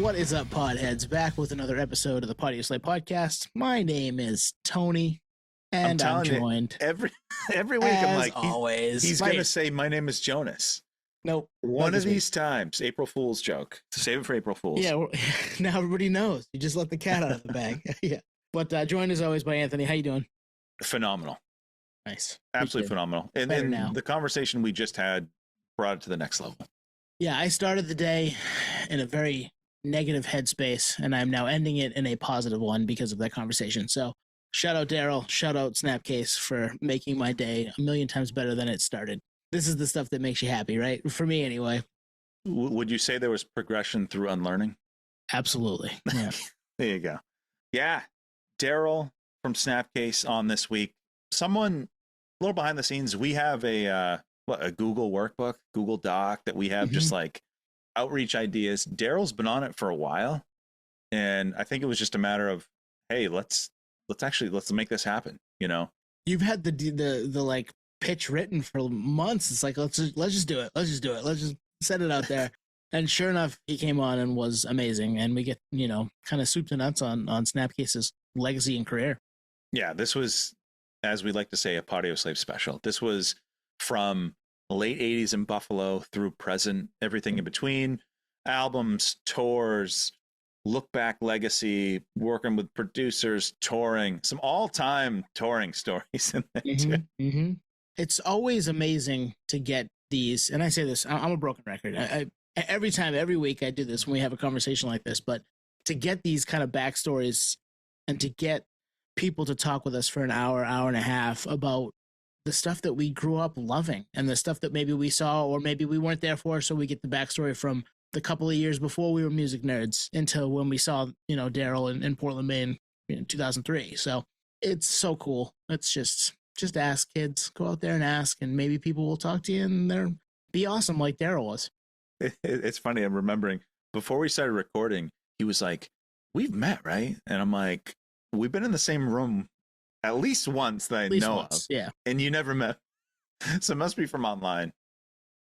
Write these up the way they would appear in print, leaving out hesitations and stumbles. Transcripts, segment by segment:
What is up, podheads? Back with another episode of the Podioslave podcast. My name is Tony, and I'm joined every week. I'm like, always. He's gonna say, "My name is Jonas." Nope. One of these times, April Fool's joke. Save it for April Fool's. Yeah. Now everybody knows. You just let the cat out of the bag. Yeah. But joined as always by Anthony. How you doing? Phenomenal. Nice. Absolutely phenomenal. And then the conversation we just had brought it to the next level. Yeah, I started the day in a very negative headspace, and I'm now ending it in a positive one because of that conversation. So shout out Daryl, shout out Snapcase for making my day a million times better than it started. This is the stuff that makes you happy, right? For me anyway. Would you say there was progression through unlearning? Absolutely. Yeah. There you go. Yeah. Daryl from Snapcase on this week. Someone a little behind the scenes, we have a Google workbook, Google Doc that we have just like outreach ideas. Daryl's been on it for a while, and I think it was just a matter of, hey, let's make this happen. You know, you've had the like pitch written for months. It's like let's just do it. Let's just set it out there. And sure enough, he came on and was amazing. And we get kind of soup to nuts on Snapcase's legacy and career. Yeah, this was, as we like to say, a Podioslave special. This was from late 80s in Buffalo through present, everything in between, albums, tours, look back legacy, working with producers, touring, some all-time touring stories in there too. It's always amazing to get these, and I say this, I'm a broken record. Every week I do this when we have a conversation like this, but to get these kind of backstories and to get people to talk with us for an hour and a half about the stuff that we grew up loving and the stuff that maybe we saw or maybe we weren't there for. So we get the backstory from the couple of years before we were music nerds until when we saw, Daryl in Portland, Maine in 2003. So it's so cool. It's just ask kids, go out there and ask, and maybe people will talk to you and they'll be awesome like Daryl was. It's funny. I'm remembering before we started recording, he was like, "We've met, right?" And I'm like, "We've been in the same room at least once that I know of." Yeah. And you never met. So it must be from online,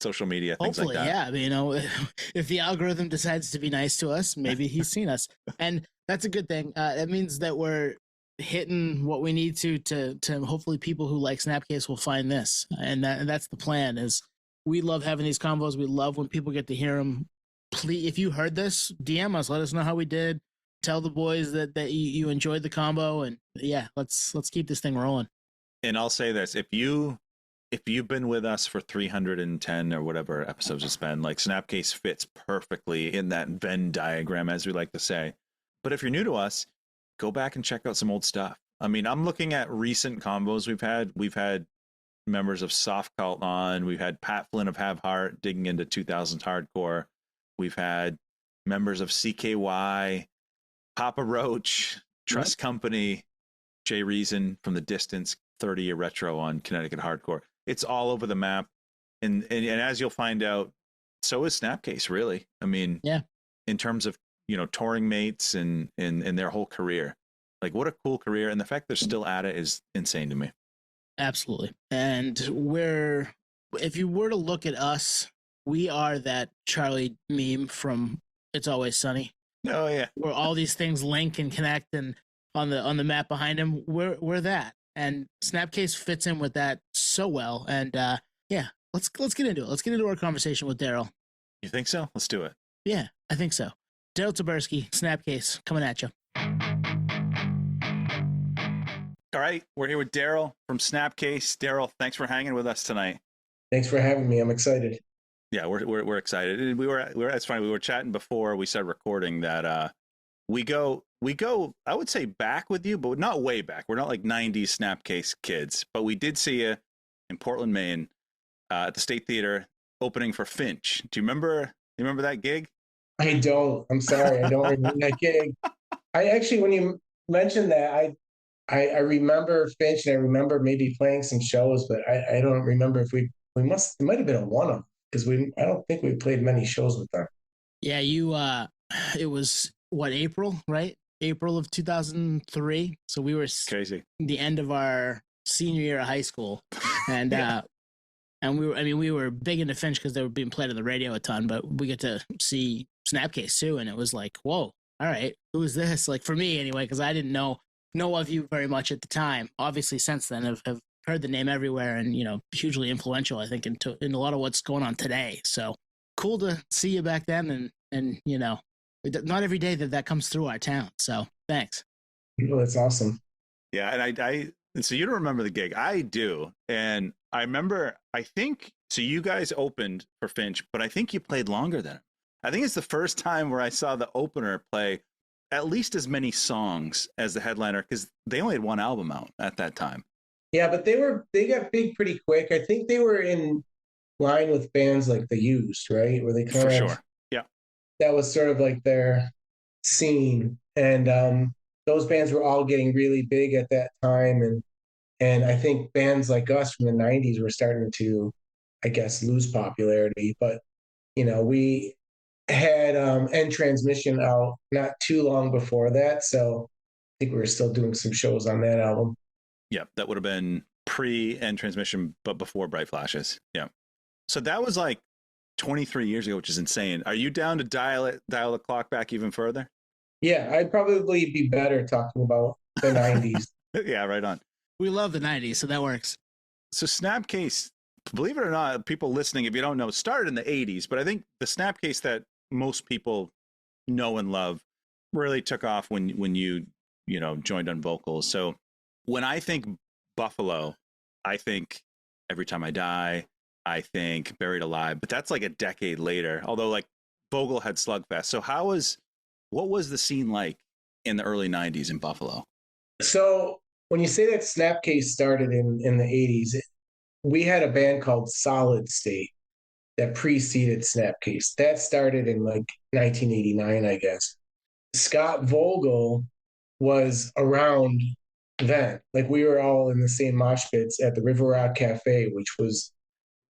social media, things Hopefully, like that. Yeah. If the algorithm decides to be nice to us, maybe he's seen us. And that's a good thing. That means that we're hitting what we need to hopefully people who like Snapcase will find this. And that's the plan. Is we love having these convos. We love when people get to hear them. Please, if you heard this, DM us. Let us know how we did. Tell the boys that you enjoyed the combo, and yeah, let's keep this thing rolling. And I'll say this: if you've been with us for 310 or whatever episodes it's been, like Snapcase fits perfectly in that Venn diagram, as we like to say. But if you're new to us, go back and check out some old stuff. I mean, I'm looking at recent combos we've had. We've had members of Soft Cult on. We've had Pat Flynn of Have Heart digging into 2000s hardcore. We've had members of CKY. Papa Roach, Trust Company, Jay Reason from the Distance, 30-year retro on Connecticut hardcore. It's all over the map. And as you'll find out, so is Snapcase, really. I mean, yeah, in terms of, touring mates and their whole career. Like, what a cool career. And the fact they're still at it is insane to me. Absolutely. And if you were to look at us, we are that Charlie meme from It's Always Sunny. Oh yeah, where all these things link and connect, and on the map behind him, we're that. And Snapcase fits in with that so well. And yeah, let's get into it. Let's get into our conversation with Daryl. You think so? Let's do it. Yeah, I think so. Daryl Taberski, Snapcase, coming at you. All right, we're here with Daryl from Snapcase. Daryl, thanks for hanging with us tonight. Thanks for having me. I'm excited. Yeah, we're excited. And we were it's funny, we were chatting before we started recording that we go I would say back with you, but not way back. We're not like 90s Snapcase kids, but we did see you in Portland, Maine, at the State Theater opening for Finch. Do you remember that gig? I don't. I'm sorry. I don't remember that gig. I actually, when you mentioned that, I remember Finch, and I remember maybe playing some shows, but I don't remember if it might have been a one-off. Because I don't think we played many shows with them. Yeah, it was April, right? April of 2003. So we were crazy. The end of our senior year of high school, and yeah. And we were big into Finch because they were being played on the radio a ton. But we get to see Snapcase too, and it was like, whoa, all right, who is this? Like for me anyway, because I didn't know of you very much at the time. Obviously, since then, have heard the name everywhere, and hugely influential, I think, in a lot of what's going on today. So cool to see you back then, and not every day that comes through our town. So thanks. Well, that's awesome. Yeah, and so you don't remember the gig. I do. And I remember, I think, so you guys opened for Finch, but I think you played longer than him. I think it's the first time where I saw the opener play at least as many songs as the headliner, because they only had one album out at that time. Yeah, but they got big pretty quick. I think they were in line with bands like The Used, right? Where they kind For of, sure. Yeah. That was sort of like their scene. And those bands were all getting really big at that time. And I think bands like us from the 90s were starting to, I guess, lose popularity. But, we had End Transmission out not too long before that. So I think we were still doing some shows on that album. Yeah, that would have been pre-End Transmission, but before Bright Flashes. Yeah. So that was like 23 years ago, which is insane. Are you down to dial the clock back even further? Yeah, I'd probably be better talking about the 90s. Yeah, right on. We love the 90s, so that works. So Snapcase, believe it or not, people listening, if you don't know, started in the 80s, but I think the Snapcase that most people know and love really took off when you joined on vocals. So when I think Buffalo, I think Every Time I Die, I think Buried Alive, but that's like a decade later, although like Vogel had Slugfest. So what was the scene like in the early 90s in Buffalo? So when you say that Snapcase started in the 80s, we had a band called Solid State that preceded Snapcase. That started in like 1989, I guess. Scott Vogel was around then. Like we were all in the same mosh pits at the River Rock Cafe, which was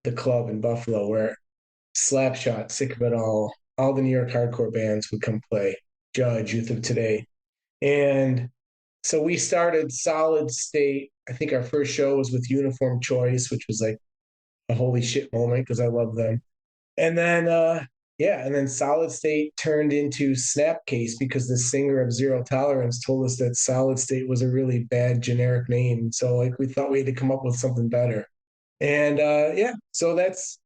the club in Buffalo where Slapshot, Sick of It all the New York hardcore bands would come play, Judge, Youth of Today. And so we started Solid State. I think our first show was with Uniform Choice, which was like a holy shit moment because I love them. And then and then Solid State turned into Snapcase because the singer of Zero Tolerance told us that Solid State was a really bad generic name. So like we thought we had to come up with something better. And so that's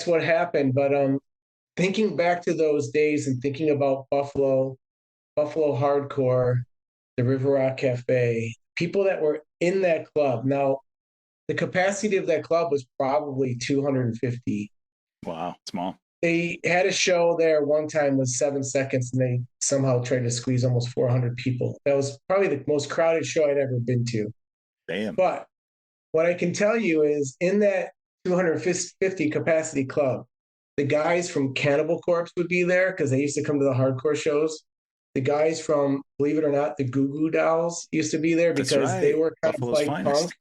what happened. But thinking back to those days and thinking about Buffalo hardcore, the River Rock Cafe, people that were in that club. Now, the capacity of that club was probably 250. Wow, small. They had a show there one time with 7 seconds, and they somehow tried to squeeze almost 400 people. That was probably the most crowded show I'd ever been to. Damn. But what I can tell you is in that 250 capacity club, the guys from Cannibal Corpse would be there because they used to come to the hardcore shows. The guys from, believe it or not, the Goo Goo Dolls used to be there because they were kind Buffalo's of like finest. punk,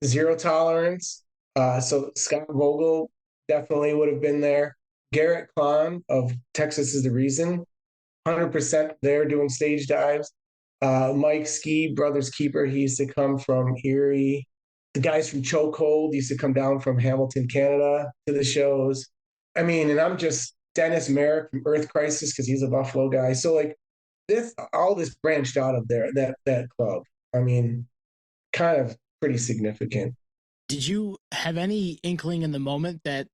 Zero Tolerance. So Scott Vogel definitely would have been there. Garrett Klon of Texas is the Reason, 100% there doing stage dives. Mike Ski, Brothers Keeper, he used to come from Erie. The guys from Chokehold used to come down from Hamilton, Canada to the shows. I mean, and I'm just Dennis Merrick from Earth Crisis because he's a Buffalo guy. So like all this branched out of there, that club. I mean, kind of pretty significant. Did you have any inkling in the moment that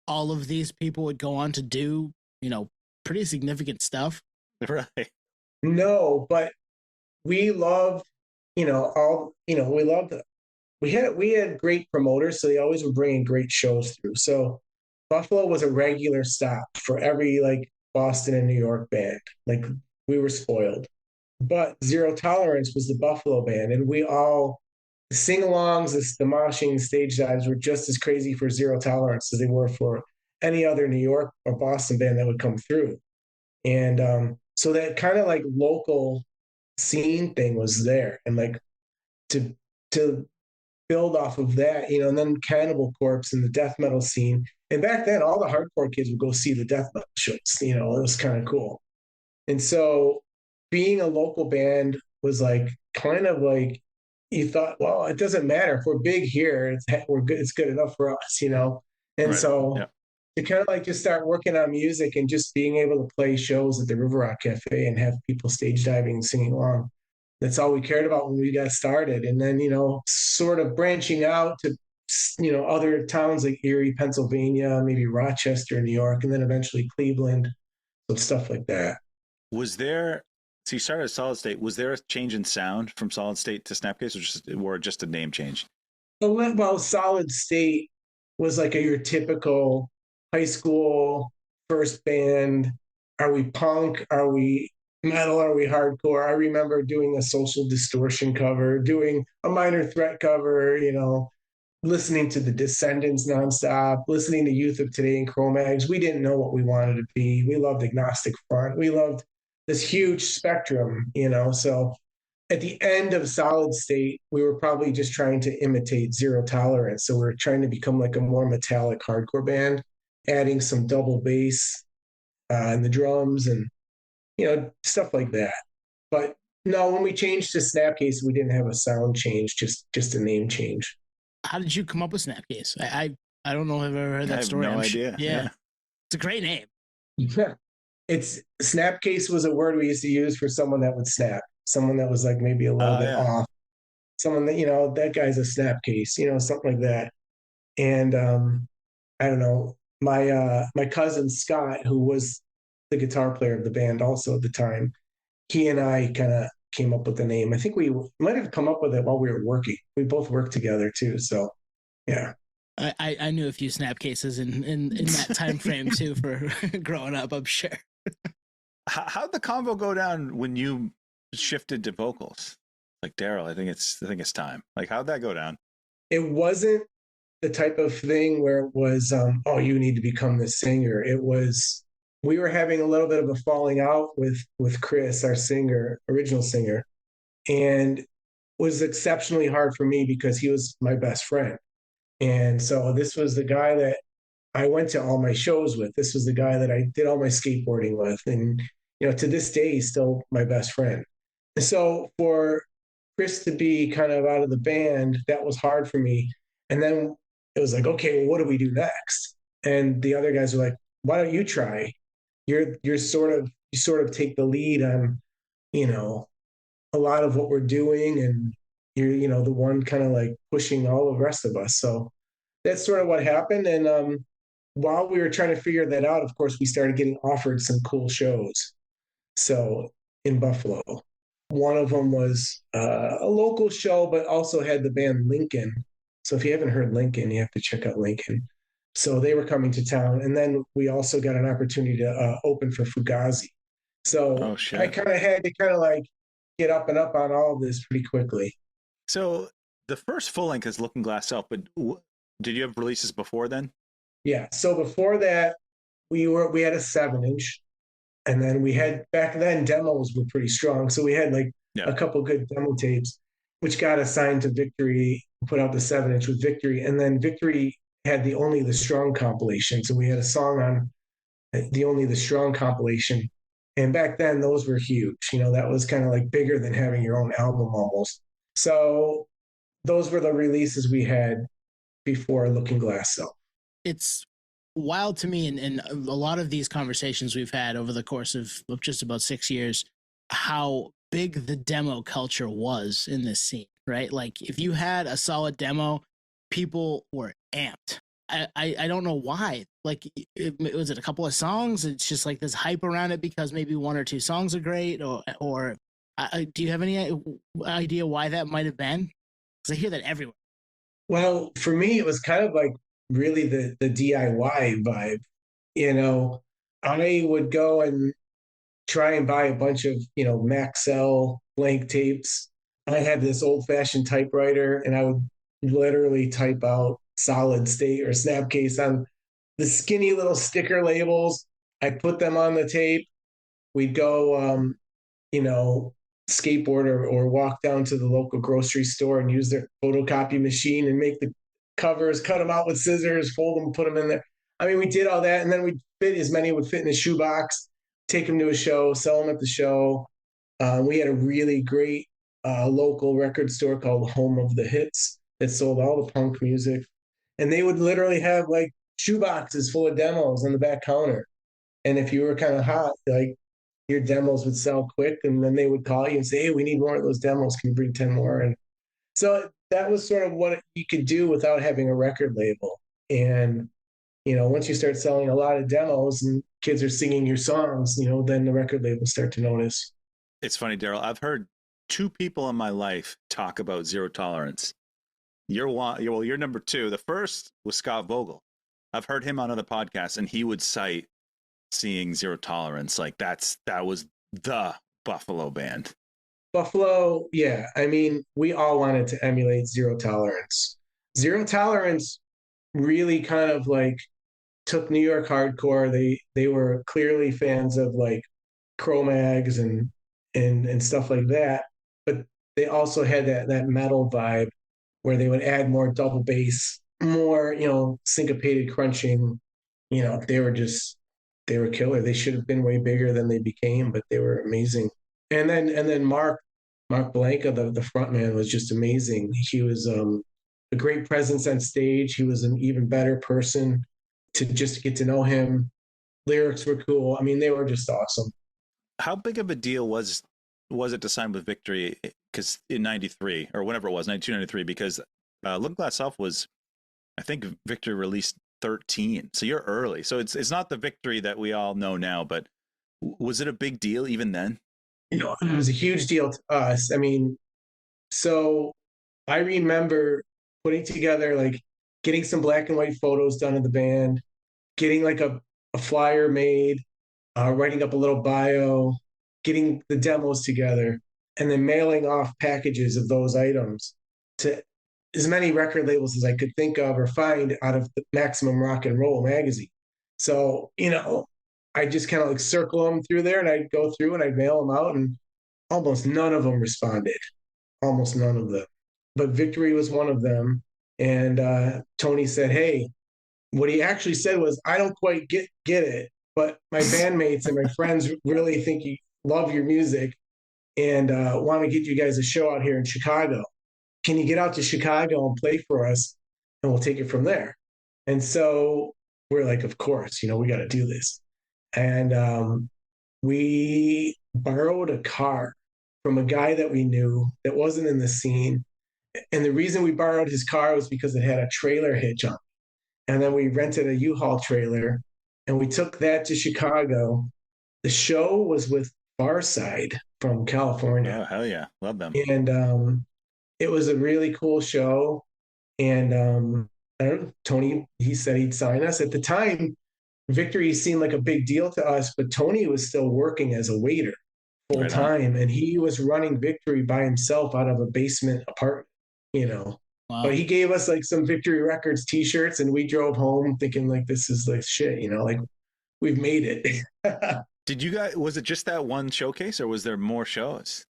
all of these people would go on to do, pretty significant stuff? Right. No, but we loved, we had great promoters, so they always were bringing great shows through. So Buffalo was a regular stop for every like Boston and New York band. Like we were spoiled. But Zero Tolerance was the Buffalo band, and we all the sing-alongs, the moshing, stage dives were just as crazy for Zero Tolerance as they were for any other New York or Boston band that would come through. And so that kind of like local scene thing was there, and like to build off of that, and then Cannibal Corpse and the death metal scene. And back then, all the hardcore kids would go see the death metal shows. It was kind of cool. And so being a local band was like kind of like you thought, well, it doesn't matter if we're big here. We're good. It's good enough for us, And right. so to kind of like just start working on music and just being able to play shows at the River Rock Cafe and have people stage diving and singing along. That's all we cared about when we got started. And then, sort of branching out to, other towns like Erie, Pennsylvania, maybe Rochester, New York, and then eventually Cleveland. So stuff like that. Was there, so you started at Solid State, was there a change in sound from Solid State to Snapcase, or just a name change? Well, Solid State was like your typical high school first band. Are we punk? Are we metal? Are we hardcore? I remember doing a Social Distortion cover, doing a Minor Threat cover, listening to the Descendants nonstop, listening to Youth of Today and Cro-Mags. We didn't know what we wanted to be. We loved Agnostic Front. We loved this huge spectrum, So at the end of Solid State, we were probably just trying to imitate Zero Tolerance. So we are trying to become like a more metallic hardcore band, adding some double bass in the drums and, stuff like that. But no, when we changed to Snapcase, we didn't have a sound change, just a name change. How did you come up with Snapcase? I don't know if I've ever heard that story. I have no idea. Yeah. It's a great name. Yeah. Snapcase was a word we used to use for someone that would snap, someone that was like maybe a little bit off, someone that, that guy's a Snapcase, something like that. And I don't know, my cousin Scott, who was the guitar player of the band also at the time, he and I kind of came up with the name. I think we might have come up with it while we were working. We both worked together too. So yeah. I knew a few Snapcases in that time frame too for growing up, I'm sure. How'd the convo go down when you shifted to vocals? Like, Daryl, I think it's time. Like, how'd that go down? It wasn't the type of thing where it was, oh, you need to become the singer. It was, we were having a little bit of a falling out with Chris, our original singer, and it was exceptionally hard for me because he was my best friend. And so this was the guy that I went to all my shows with. This was the guy that I did all my skateboarding with. And, to this day, he's still my best friend. So for Chris to be kind of out of the band, that was hard for me. And then it was like, okay, well, what do we do next? And the other guys were like, why don't you try? You sort of take the lead on, a lot of what we're doing, and you're, the one kind of like pushing all the rest of us. So that's sort of what happened. And while we were trying to figure that out, of course, we started getting offered some cool shows. So in Buffalo, one of them was a local show, but also had the band Lincoln. So if you haven't heard Lincoln, you have to check out Lincoln. So they were coming to town. And then we also got an opportunity to open for Fugazi. So I kind of had to kind of like get up and up on all of this pretty quickly. So the first full length is Looking Glass Up, but did you have releases before then? Yeah. So before that, we had a 7-inch, and then we had, back then, demos were pretty strong. So we had like a couple good demo tapes, which got assigned to Victory, put out the 7-inch with Victory. And then Victory had the Only the Strong compilation. So we had a song on the Only the Strong compilation. And back then, those were huge. That was kind of like bigger than having your own album almost. So those were the releases we had before Looking Glass Up. It's wild to me, and a lot of these conversations we've had over the course of just about 6 years, how big the demo culture was in this scene, right? Like, if you had a solid demo, people were amped. I don't know why. Like, was it a couple of songs? It's just like this hype around it because maybe one or two songs are great, or do you have any idea why that might have been? Because I hear that everywhere. Well, for me, it was kind of like really the DIY vibe. I would go and try and buy a bunch of, Maxell blank tapes. I had this old fashioned typewriter, and I would literally type out Solid State or Snapcase on the skinny little sticker labels. I put them on the tape. We'd go, skateboard or walk down to the local grocery store and use their photocopy machine and make the covers, cut them out with scissors, fold them, put them in there. I mean, we did all that, and then we'd fit as many would fit in a shoebox, take them to a show, sell them at the show. We had a really great local record store called Home of the Hits that sold all the punk music. And they would literally have like shoe boxes full of demos on the back counter. And if you were kind of hot, like your demos would sell quick, and then they would call you and say, "Hey, we need more of those demos. Can you bring 10 more?" And so that was sort of what you could do without having a record label. And once you start selling a lot of demos and kids are singing your songs, then the record labels start to notice. It's funny, Daryl. I've heard two people in my life talk about zero tolerance. You're one. Well, you're number two. The first was Scott Vogel. I've heard him on other podcasts, and he would cite seeing zero tolerance. Like that was the Buffalo band. Buffalo, yeah. I mean, we all wanted to emulate zero tolerance. Zero tolerance really kind of like took New York hardcore. They were clearly fans of like Cro-Mags and stuff like that, but they also had that metal vibe where they would add more double bass, more syncopated crunching. They were killer. They should have been way bigger than they became, but they were amazing. And then Mark Blanca, the front man, was just amazing. He was a great presence on stage. He was an even better person to just get to know him. Lyrics were cool. I mean, they were just awesome. How big of a deal was it to sign with Victory? Because in '93 or whenever it was, '92, '93, because Looking Glass Elf was, I think Victory released 13, so you're early. So it's not the Victory that we all know now, but was it a big deal even then? It was a huge deal to us. I mean, so I remember putting together, like, getting some black and white photos done of the band, getting like a flyer made, writing up a little bio, getting the demos together, and then mailing off packages of those items to as many record labels as I could think of or find out of the Maximum Rock and Roll magazine. So, I just kind of like circle them through there, and I'd go through and I'd mail them out, and almost none of them responded. Almost none of them. But Victory was one of them. And Tony said, "Hey," what he actually said was, "I don't quite get it, but my bandmates and my friends really think you love your music and want to get you guys a show out here in Chicago. Can you get out to Chicago and play for us? And we'll take it from there." And so we're like, "Of course, we got to do this." And we borrowed a car from a guy that we knew that wasn't in the scene. And the reason we borrowed his car was because it had a trailer hitch on it. And then we rented a U-Haul trailer and we took that to Chicago. The show was with Farside from California. Oh, hell yeah. Love them. And it was a really cool show. And I don't know, Tony, he said he'd sign us. At the time, Victory seemed like a big deal to us, but Tony was still working as a waiter full time. And he was running Victory by himself out of a basement apartment, Wow. But he gave us like some Victory Records t-shirts, and we drove home thinking like, this is like shit, like we've made it. Did you guys, was it just that one showcase or was there more shows?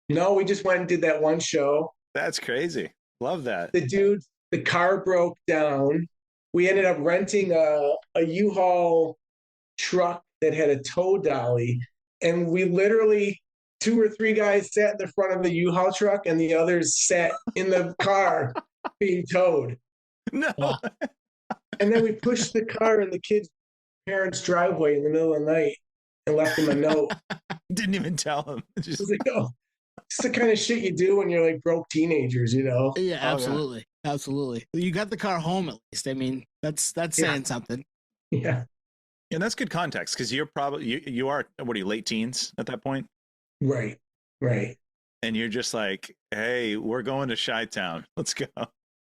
No, we just went and did that one show. That's crazy. Love that. The car broke down. We ended up renting a U-Haul truck that had a tow dolly. And we literally, 2 or 3 guys sat in the front of the U-Haul truck and the others sat in the car being towed. No. And then we pushed the car in the kids' parents' driveway in the middle of the night and left them a note. Didn't even tell them. Just like, it's the kind of shit you do when you're like broke teenagers, Yeah, absolutely. Yeah. Absolutely. You got the car home at least. I mean, that's saying something. Yeah. And that's good context because you're probably, you are, what are you, late teens at that point? Right. And you're just like, hey, we're going to Chi-Town. Let's go.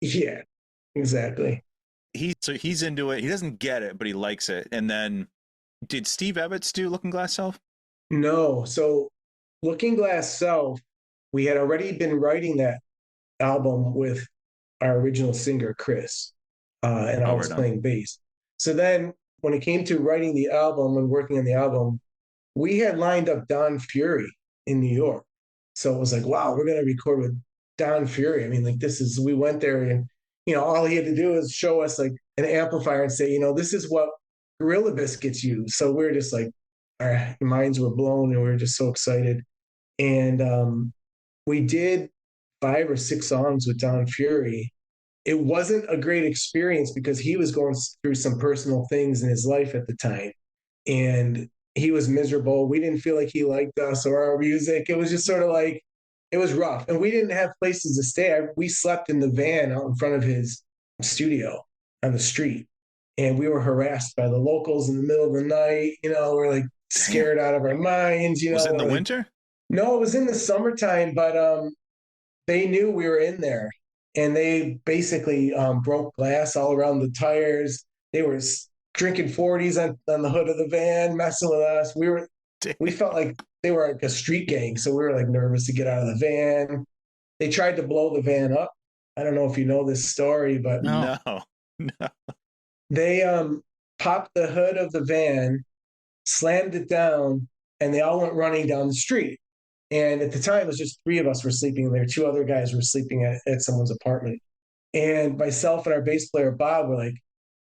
Yeah, exactly. He's into it. He doesn't get it, but he likes it. And then did Steve Ebbets do Looking Glass Self? No. So Looking Glass Self, we had already been writing that album with our original singer, Chris, and I was playing bass. So then when it came to writing the album and working on the album, we had lined up Don Fury in New York. So it was like, wow, we're going to record with Don Fury. I mean, like, we went there and, all he had to do is show us like an amplifier and say, this is what Gorilla Biscuits use. So we're just like, our minds were blown and we were just so excited. And we did 5 or 6 songs with Don Fury. it wasn't a great experience because he was going through some personal things in his life at the time. And he was miserable. We didn't feel like he liked us or our music. It was just sort of like, it was rough. And we didn't have places to stay. We slept in the van out in front of his studio on the street. And we were harassed by the locals in the middle of the night. We're like scared out of our minds. Was it in the like, winter? No, it was in the summertime, but they knew we were in there. And they basically broke glass all around the tires. They were drinking 40s on the hood of the van, messing with us. We felt like they were like a street gang. So we were like nervous to get out of the van. They tried to blow the van up. I don't know if you know this story, but No. They popped the hood of the van, slammed it down, and they all went running down the street. And at the time, it was just 3 of us were sleeping there. 2 other guys were sleeping at someone's apartment. And myself and our bass player, Bob, were like,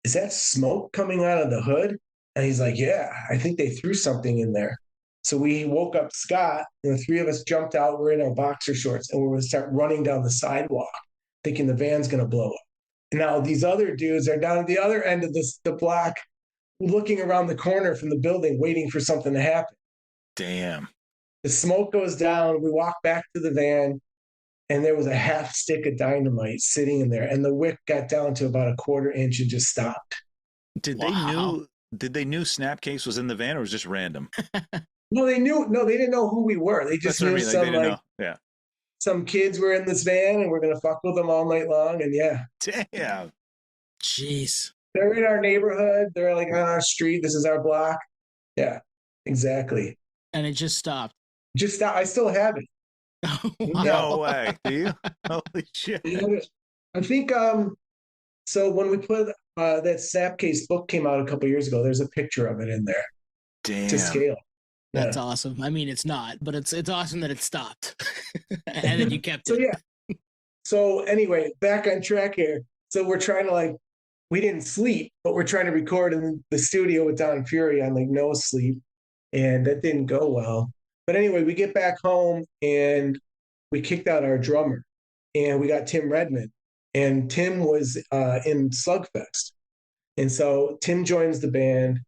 is that smoke coming out of the hood? And he's like, yeah, I think they threw something in there. So we woke up Scott, and the 3 of us jumped out. We're in our boxer shorts, and we're going to start running down the sidewalk, thinking the van's going to blow up. And now these other dudes are down at the other end of the block, looking around the corner from the building, waiting for something to happen. Damn. The smoke goes down. We walk back to the van, and there was a half stick of dynamite sitting in there, and the wick got down to about a 1/4 inch and just stopped. Did they knew Snapcase was in the van, or was it just random? No, they knew. No, they didn't know who we were. They just knew some kids were in this van, and we're gonna fuck with them all night long. And yeah, damn, jeez, they're in our neighborhood. They're like on our street. This is our block. Yeah, exactly. And it just stopped. Just stopped. I still have it. Wow. No way. Do you? Holy shit. I think so when we put that Snapcase book came out a couple years ago, there's a picture of it in there. Damn. To scale. That's awesome. I mean, it's not, but it's awesome that it stopped and then you kept it. So yeah. So anyway, back on track here. So we're trying to we didn't sleep, but we're trying to record in the studio with Don Fury on no sleep, and that didn't go well. But anyway, we get back home and we kicked out our drummer, and we got Tim Redmond, and Tim was in Slugfest, and so Tim joins the band,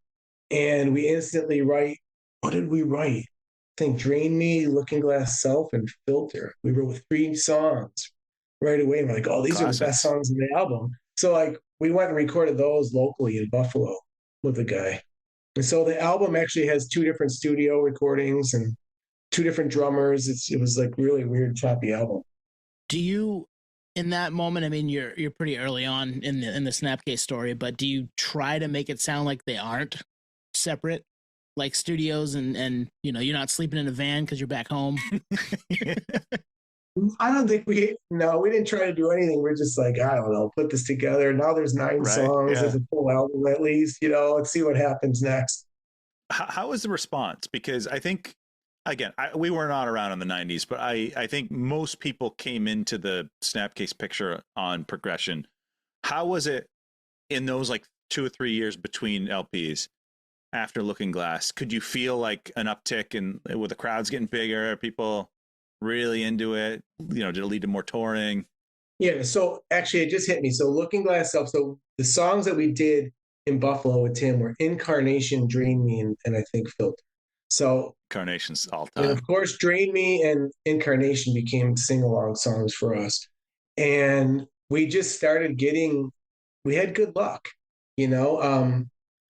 and we instantly write. What did we write? I think Drain Me, Looking Glass Self, and Filter. We wrote 3 songs right away. And we're like, oh, these are the best songs in the album. So we went and recorded those locally in Buffalo with a guy. And so the album actually has 2 different studio recordings and 2 different drummers. It was really weird, choppy album. Do you, in that moment, I mean, you're pretty early on in the Snapcase story, but do you try to make it sound like they aren't separate? Like studios and you're not sleeping in a van because you're back home. I don't think we didn't try to do anything. We're just I don't know, put this together. Now there's 9 songs. Yeah. There's a full album at least, let's see what happens next. How was the response? Because I think, again, we were not around in the 90s, but I think most people came into the Snapcase picture on progression. How was it in those 2 or 3 years between LPs? After Looking Glass, could you feel an uptick with the crowds getting bigger? Are people really into it? Did it lead to more touring? Yeah. So actually, it just hit me. So Looking Glass Self. So the songs that we did in Buffalo with Tim were Incarnation, Drain Me, and I think Filter. So Incarnation's all time. And of course, Drain Me and Incarnation became sing-along songs for us. And we just started we had good luck,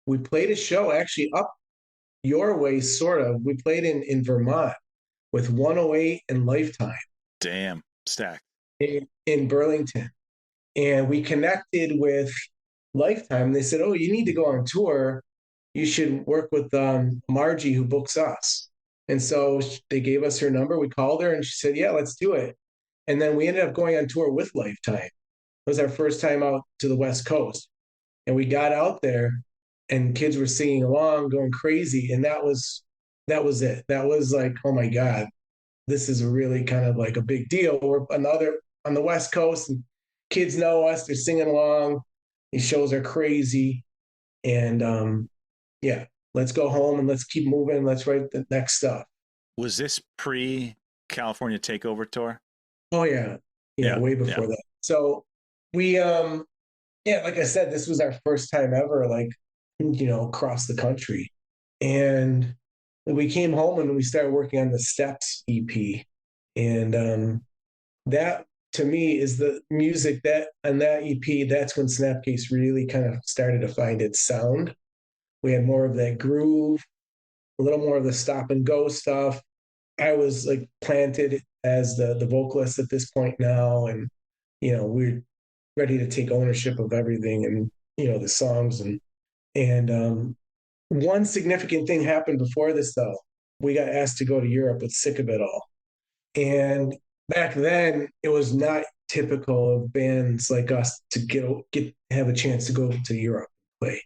we played a show actually up your way, sort of. We played in Vermont with 108 and Lifetime. Damn, stacked. In Burlington. And we connected with Lifetime. They said, oh, you need to go on tour. You should work with Margie, who books us. And so they gave us her number. We called her and she said, yeah, let's do it. And then we ended up going on tour with Lifetime. It was our first time out to the West Coast. And we got out there and kids were singing along, going crazy. And that was it. That was oh my God, this is really kind of a big deal. We're on the West Coast and kids know us. They're singing along. These shows are crazy. And yeah, let's go home and let's keep moving. Let's write the next stuff. Was this pre-California Takeover tour? Oh, yeah. Yeah, way before that. So we yeah, like I said, this was our first time ever, like, across the country. And we came home and we started working on the Steps EP. And that to me is the music that on that EP, that's when Snapcase really kind of started to find its sound. We had more of that groove, a little more of the stop and go stuff. I was like planted as the vocalist at this point now, and we're ready to take ownership of everything, and the songs, and one significant thing happened before this though. We got asked to go to Europe with Sick of It All, and back then it was not typical of bands like us to get have a chance to go to Europe and play.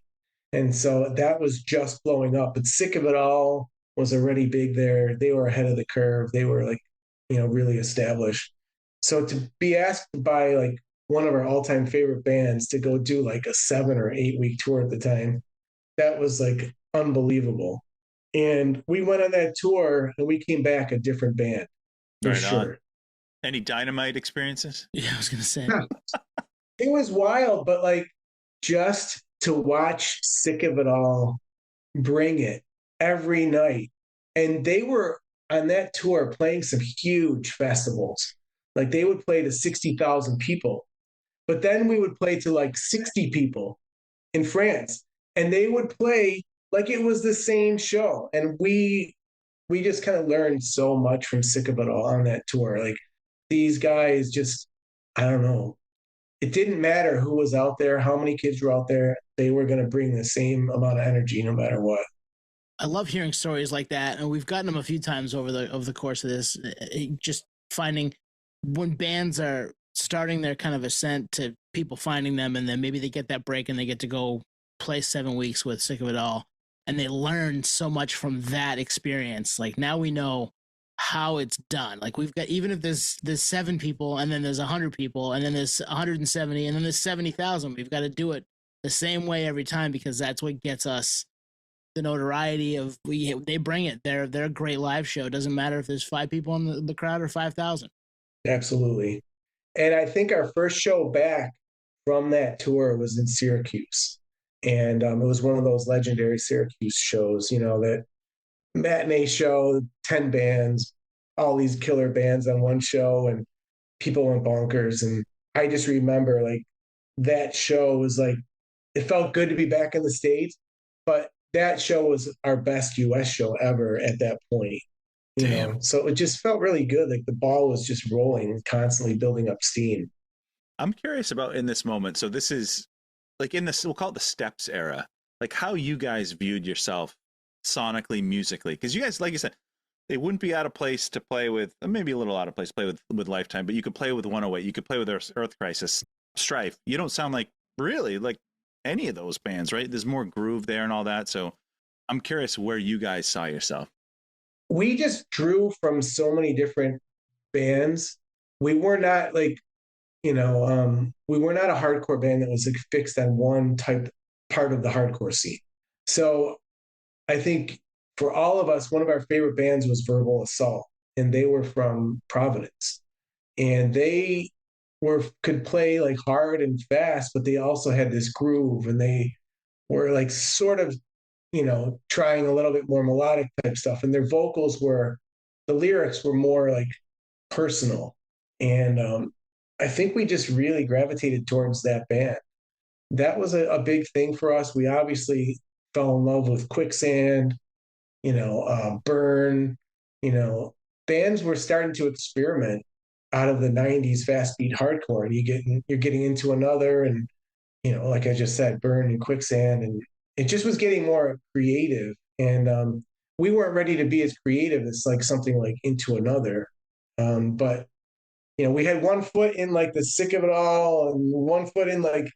And so that was just blowing up. But Sick of It All was already big there. They were ahead of the curve. They were like, really established. So to be asked by like one of our all-time favorite bands to go do like a 7 or 8 week tour at the time, that was like unbelievable. And we went on that tour and we came back a different band for Right sure. on. Any Dynamite experiences? Yeah, I was gonna say. It was wild, but like just to watch Sick of It All bring it every night. And they were on that tour playing some huge festivals. Like they would play to 60,000 people, but then we would play to like 60 people in France, and they would play like it was the same show. And we just kind of learned so much from Sick of It All on that tour. Like these guys just, I don't know. It didn't matter who was out there, how many kids were out there. They were going to bring the same amount of energy no matter what. I love hearing stories like that, and we've gotten them a few times over the course of this. Just finding when bands are starting their kind of ascent to people finding them, and then maybe they get that break and they get to go play 7 weeks with Sick of It All, and they learn so much from that experience. Like now we know how it's done. Like we've got, even if there's 7 people and then there's 100 people and then there's 170 and then there's 70,000, we've got to do it the same way every time, because that's what gets us the notoriety of they bring it. They're a great live show. It doesn't matter if there's 5 people in the crowd or 5,000. Absolutely. And I think our first show back from that tour was in Syracuse. And it was one of those legendary Syracuse shows, that matinee show, 10 bands, all these killer bands on one show, and people went bonkers. And I just remember like that show was like, it felt good to be back in the States, but that show was our best US show ever at that point. So it just felt really good. Like the ball was just rolling, constantly building up steam. I'm curious about in this moment. So this is like in this, we'll call it the Steps era, like how you guys viewed yourself sonically, musically, because you guys, like you said, they wouldn't be out of place to play with, maybe a little out of place to play with Lifetime, but you could play with 108, you could play with Earth Crisis, Strife. You don't sound like really like any of those bands, right? There's more groove there and all that. So I'm curious where you guys saw yourself. We just drew from so many different bands. We were not like, we were not a hardcore band that was like fixed on one type part of the hardcore scene. So I think for all of us, one of our favorite bands was Verbal Assault, and they were from Providence, and they could play like hard and fast, but they also had this groove, and they were like sort of, trying a little bit more melodic type stuff, and their vocals the lyrics were more like personal, and I think we just really gravitated towards that band. That was a big thing for us. We obviously fell in love with Quicksand, Burn, bands were starting to experiment out of the 90s fast beat hardcore, and you're getting into another, and like I just said, Burn and Quicksand, and it just was getting more creative, and we weren't ready to be as creative as like something like Into Another, but we had one foot in like the Sick of It All and one foot in like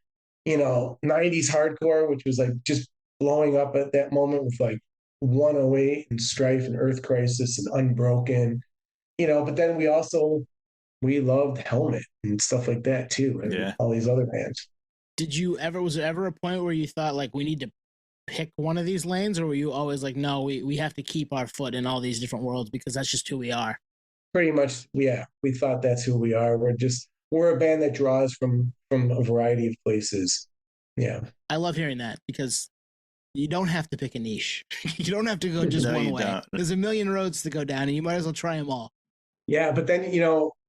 90s hardcore, which was like just blowing up at that moment with like 108 and Strife and Earth Crisis and Unbroken, but then we loved Helmet and stuff like that too, and all these other bands. Was there ever a point where you thought like we need to pick one of these lanes, or were you always like, no, we have to keep our foot in all these different worlds because that's just who we are? Pretty much, yeah. We thought that's who we are. we're a band that draws from a variety of places. Yeah. I love hearing that because you don't have to pick a niche. You don't have to go just No, one you way. don't. There's a million roads to go down, and you might as well try them all. Yeah, but then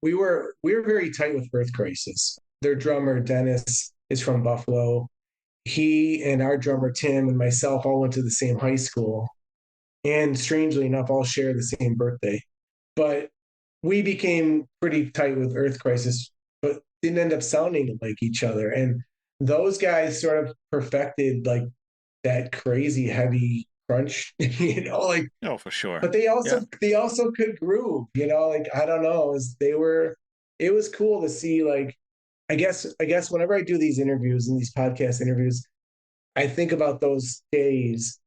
we were very tight with Earth Crisis. Their drummer Dennis is from Buffalo. He and our drummer Tim and myself all went to the same high school, and strangely enough, all share the same birthday. But we became pretty tight with Earth Crisis, but didn't end up sounding like each other. And those guys sort of perfected like that crazy heavy crunch, like. Oh, for sure. But they also could groove, like I don't know, it was cool to see like I guess whenever I do these interviews and these podcast interviews, I think about those days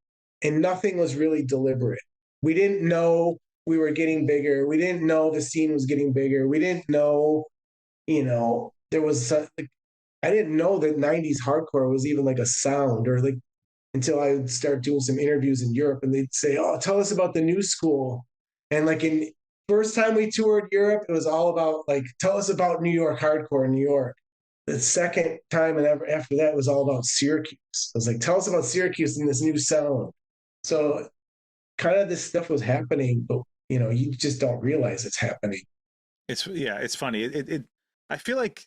and nothing was really deliberate. We didn't know we were getting bigger. We didn't know the scene was getting bigger. We didn't know, there was like, I didn't know that 90s hardcore was even like a sound or like until I would start doing some interviews in Europe and they'd say, "Oh, tell us about the new school." And like in first time we toured Europe, it was all about like, tell us about New York hardcore in New York. The second time and ever after that was all about Syracuse. I was like, tell us about Syracuse and this new sound. So kind of this stuff was happening, but you just don't realize it's happening. It's funny. I feel like,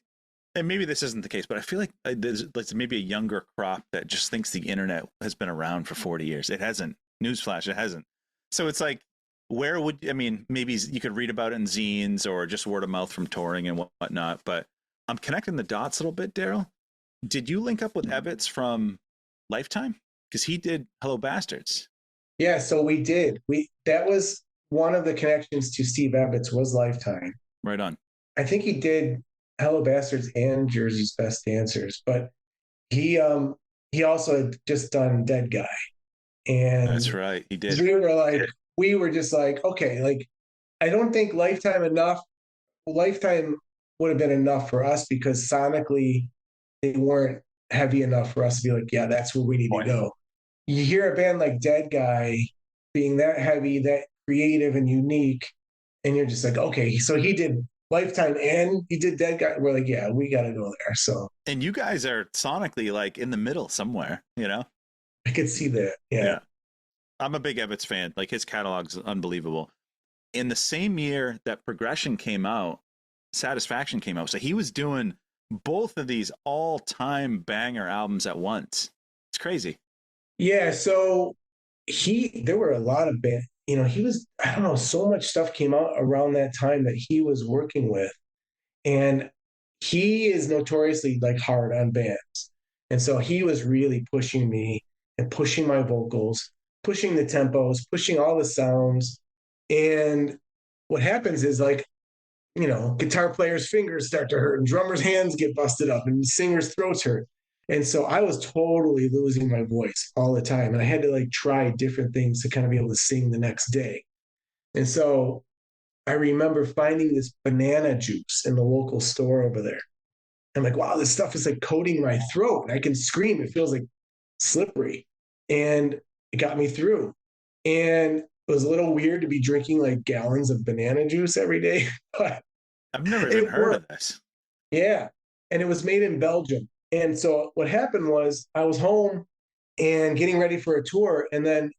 and maybe this isn't the case, but I feel like there's maybe a younger crop that just thinks the internet has been around for 40 years. It hasn't. Newsflash, it hasn't. So it's like, maybe you could read about it in zines or just word of mouth from touring and whatnot, but I'm connecting the dots a little bit, Daryl. Did you link up with Ebbets from Lifetime? Because he did Hello Bastards. Yeah, so we did. That was one of the connections to Steve Ebbets was Lifetime. Right on. I think he did Hello Bastards and Jersey's Best Dancers, but he also had just done Dead Guy. And that's right, he did. We were just like, okay, like I don't think Lifetime would have been enough for us because sonically they weren't heavy enough for us to be like, yeah, that's where we need to go. You hear a band like Dead Guy being that heavy, that creative and unique, and you're just like, okay, so he did Lifetime and he did Dead Guy. We're like, yeah, we got to go there. So, and you guys are sonically like in the middle somewhere, I could see that. Yeah. I'm a big Ebbets fan. Like his catalog's unbelievable. In the same year that Progression came out, Satisfaction came out. So he was doing both of these all-time banger albums at once. It's crazy. Yeah. So there were a lot of bands. I don't know, so much stuff came out around that time that he was working with. And he is notoriously like hard on bands. And so he was really pushing me and pushing my vocals, pushing the tempos, pushing all the sounds. And what happens is like, guitar players' fingers start to hurt and drummers' hands get busted up and singers' throats hurt. And so I was totally losing my voice all the time. And I had to like try different things to kind of be able to sing the next day. And so I remember finding this banana juice in the local store over there. I'm like, wow, this stuff is like coating my throat. I can scream. It feels like slippery. And it got me through. And it was a little weird to be drinking like gallons of banana juice every day, but I've never even heard of this. Yeah. And it was made in Belgium. And so what happened was I was home and getting ready for a tour. And then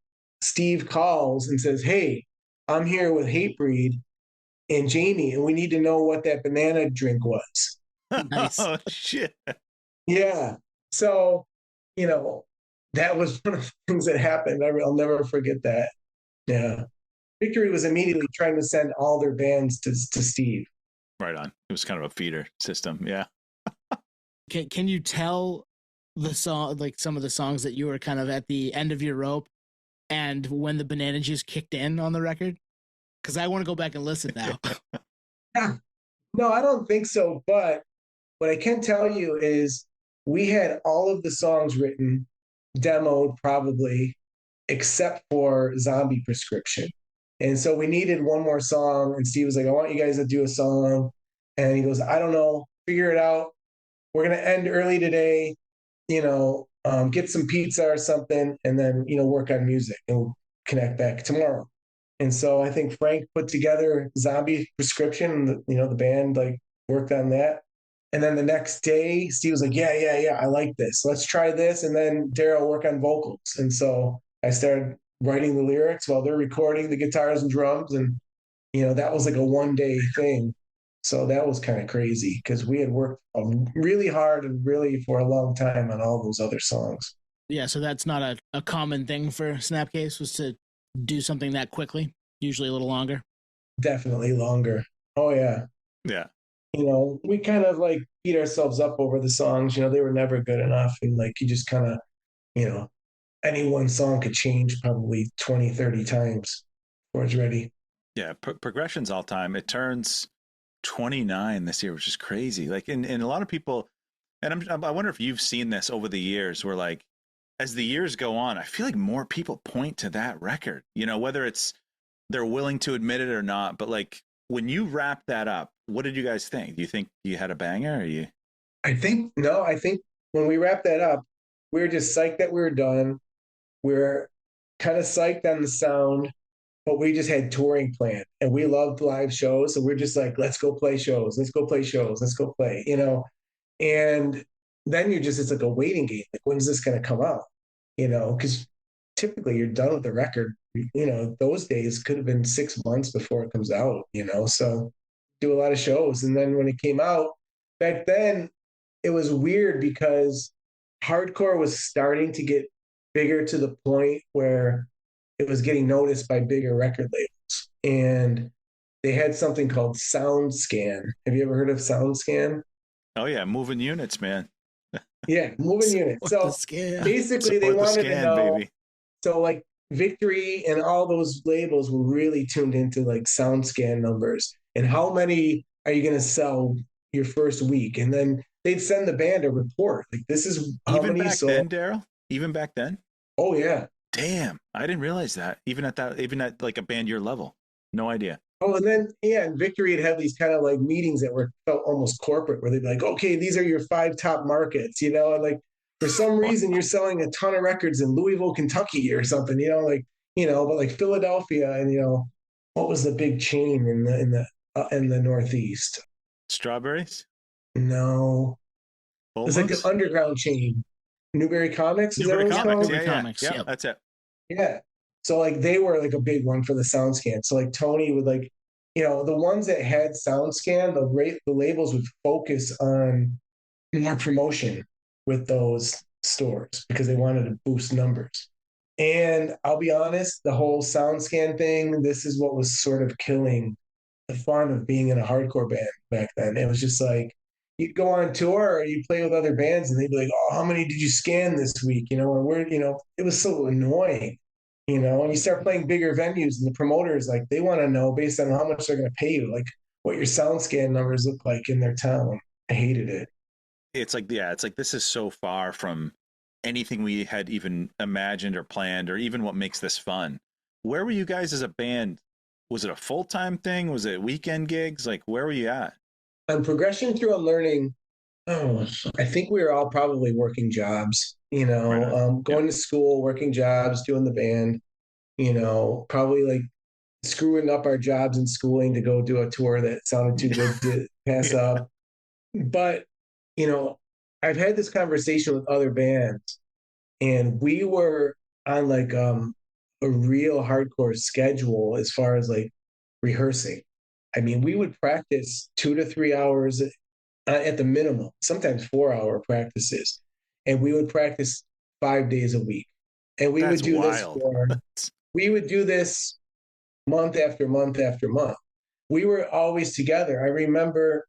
Steve calls and says, "Hey, I'm here with Hatebreed and Jamie, and we need to know what that banana drink was." Nice. Oh, shit. Yeah. So, that was one of the things that happened. I'll never forget that. Yeah. Victory was immediately trying to send all their bands to Steve. Right on. It was kind of a feeder system. Yeah. Can you tell the song, like some of the songs that you were kind of at the end of your rope and when the banana juice kicked in on the record? Because I want to go back and listen now. No, I don't think so. But what I can tell you is we had all of the songs written, demoed probably, except for Zombie Prescription. And so we needed one more song. And Steve was like, "I want you guys to do a song." And he goes, "I don't know, figure it out. We're going to end early today, get some pizza or something, and then, work on music and we'll connect back tomorrow." And so I think Frank put together Zombie Prescription, and the band like worked on that. And then the next day, Steve was like, yeah, I like this. Let's try this. And then Daryl work on vocals. And so I started writing the lyrics while they're recording the guitars and drums. And, that was like a 1 day thing. So that was kind of crazy because we had worked really hard and really for a long time on all those other songs. Yeah, so that's not a common thing for Snapcase, was to do something that quickly, usually a little longer. Definitely longer. Oh, yeah. Yeah. We kind of like beat ourselves up over the songs. They were never good enough. And like you just kind of, any one song could change probably 20, 30 times before it's ready. Yeah. Progression's all time. It turns 29 this year, which is crazy. Like, and a lot of people, and I wonder if you've seen this over the years where like, as the years go on, I feel like more people point to that record, whether it's they're willing to admit it or not. But like when you wrap that up, what did you guys think? Do you think you had a banger? Or you? I think when we wrapped that up, we were just psyched that we were done. We were kind of psyched on the sound, but we just had touring planned and we loved live shows. So we're just like, let's go play shows. Let's go play shows. Let's go play, and then it's like a waiting game. Like, when's this going to come out? Because typically you're done with the record. Those days could have been 6 months before it comes out, so do a lot of shows. And then when it came out back then, it was weird because hardcore was starting to get bigger to the point where it was getting noticed by bigger record labels. And they had something called SoundScan. Have you ever heard of SoundScan? Oh yeah, moving units, man. Yeah, moving units. So basically, they wanted to know. Baby. So like Victory and all those labels were really tuned into like SoundScan numbers and how many are you going to sell your first week, and then they'd send the band a report like this is how even many back sold. Then, Daryl. Even back then. Oh yeah. Damn, I didn't realize that. Even at like a band your level, no idea. Oh, and then and Victory would have these kind of like meetings that felt almost corporate, where they'd be like, okay, these are your 5 top markets, and like for some reason you're selling a ton of records in Louisville, Kentucky, or something, but like Philadelphia, and what was the big chain in the Northeast? Strawberries? No, it's like an underground chain. Newberry Comics. Newberry Comics. Newberry Comics. Yeah, that's it. Yeah. So like they were like a big one for the SoundScan. So like Tony would like, the ones that had SoundScan, the labels would focus on more promotion with those stores because they wanted to boost numbers. And I'll be honest, the whole SoundScan thing, this is what was sort of killing the fun of being in a hardcore band back then. It was just like you'd go on tour or you play with other bands and they'd be like, oh, how many did you scan this week? And it was so annoying. And you start playing bigger venues and the promoters, like, they want to know based on how much they're going to pay you, like what your SoundScan numbers look like in their town. I hated it. It's like this is so far from anything we had even imagined or planned, or even what makes this fun. Where were you guys as a band? Was it a full-time thing? Was it weekend gigs? Like, where were you at? On Progression Through Unlearning, I think we were all probably working jobs, going to school, working jobs, doing the band, probably like screwing up our jobs and schooling to go do a tour that sounded too good to pass up. But, I've had this conversation with other bands, and we were on like a real hardcore schedule as far as like rehearsing. I mean, we would practice 2 to 3 hours at the minimum, sometimes 4-hour practices. And we would practice 5 days a week. And we would do this month after month after month. We were always together. I remember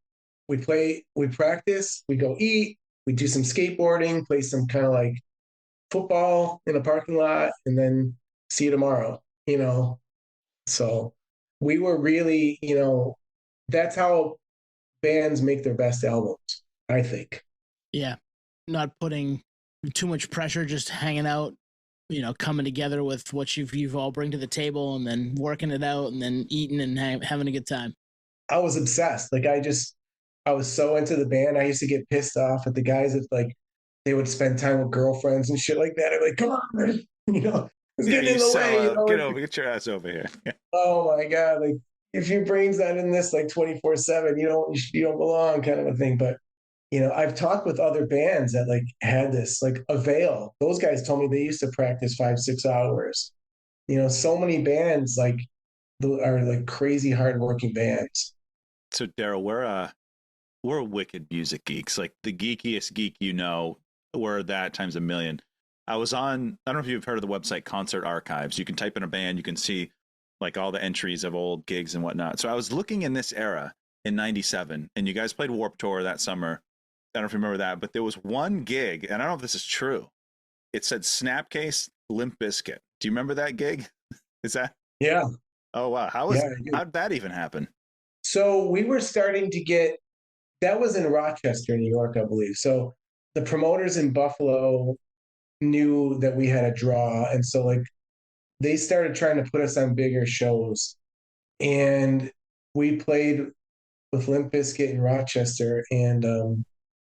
we practice, we go eat, we do some skateboarding, play some kind of like football in a parking lot, and then see you tomorrow, So we were really, that's how bands make their best albums, I think. Yeah. Not putting too much pressure, just hanging out, coming together with what you've all bring to the table, and then working it out, and then eating and having a good time. I was obsessed. Like I was so into the band. I used to get pissed off at the guys that like they would spend time with girlfriends and shit like that. I'm like, come on, it's getting in the way. Get your ass over here. Oh my God. Like if your brain's not in this like 24/7, you don't belong, kind of a thing. But I've talked with other bands that like had this, like Avail. Those guys told me they used to practice 5, 6 hours. So many bands like are like crazy hardworking bands. So Daryl, we're wicked music geeks, like the geekiest geek we're that times a million. I don't know if you've heard of the website Concert Archives. You can type in a band, you can see like all the entries of old gigs and whatnot. So I was looking in this era in '97, and you guys played Warped Tour that summer. I don't know if you remember that, but there was one gig, and I don't know if this is true. It said Snapcase, Limp Bizkit. Do you remember that gig? Is that? Yeah. Oh wow, how did that even happen? So we were starting to get, that was in Rochester, New York, I believe. So the promoters in Buffalo knew that we had a draw. And so like they started trying to put us on bigger shows. And we played with Limp Bizkit in Rochester. And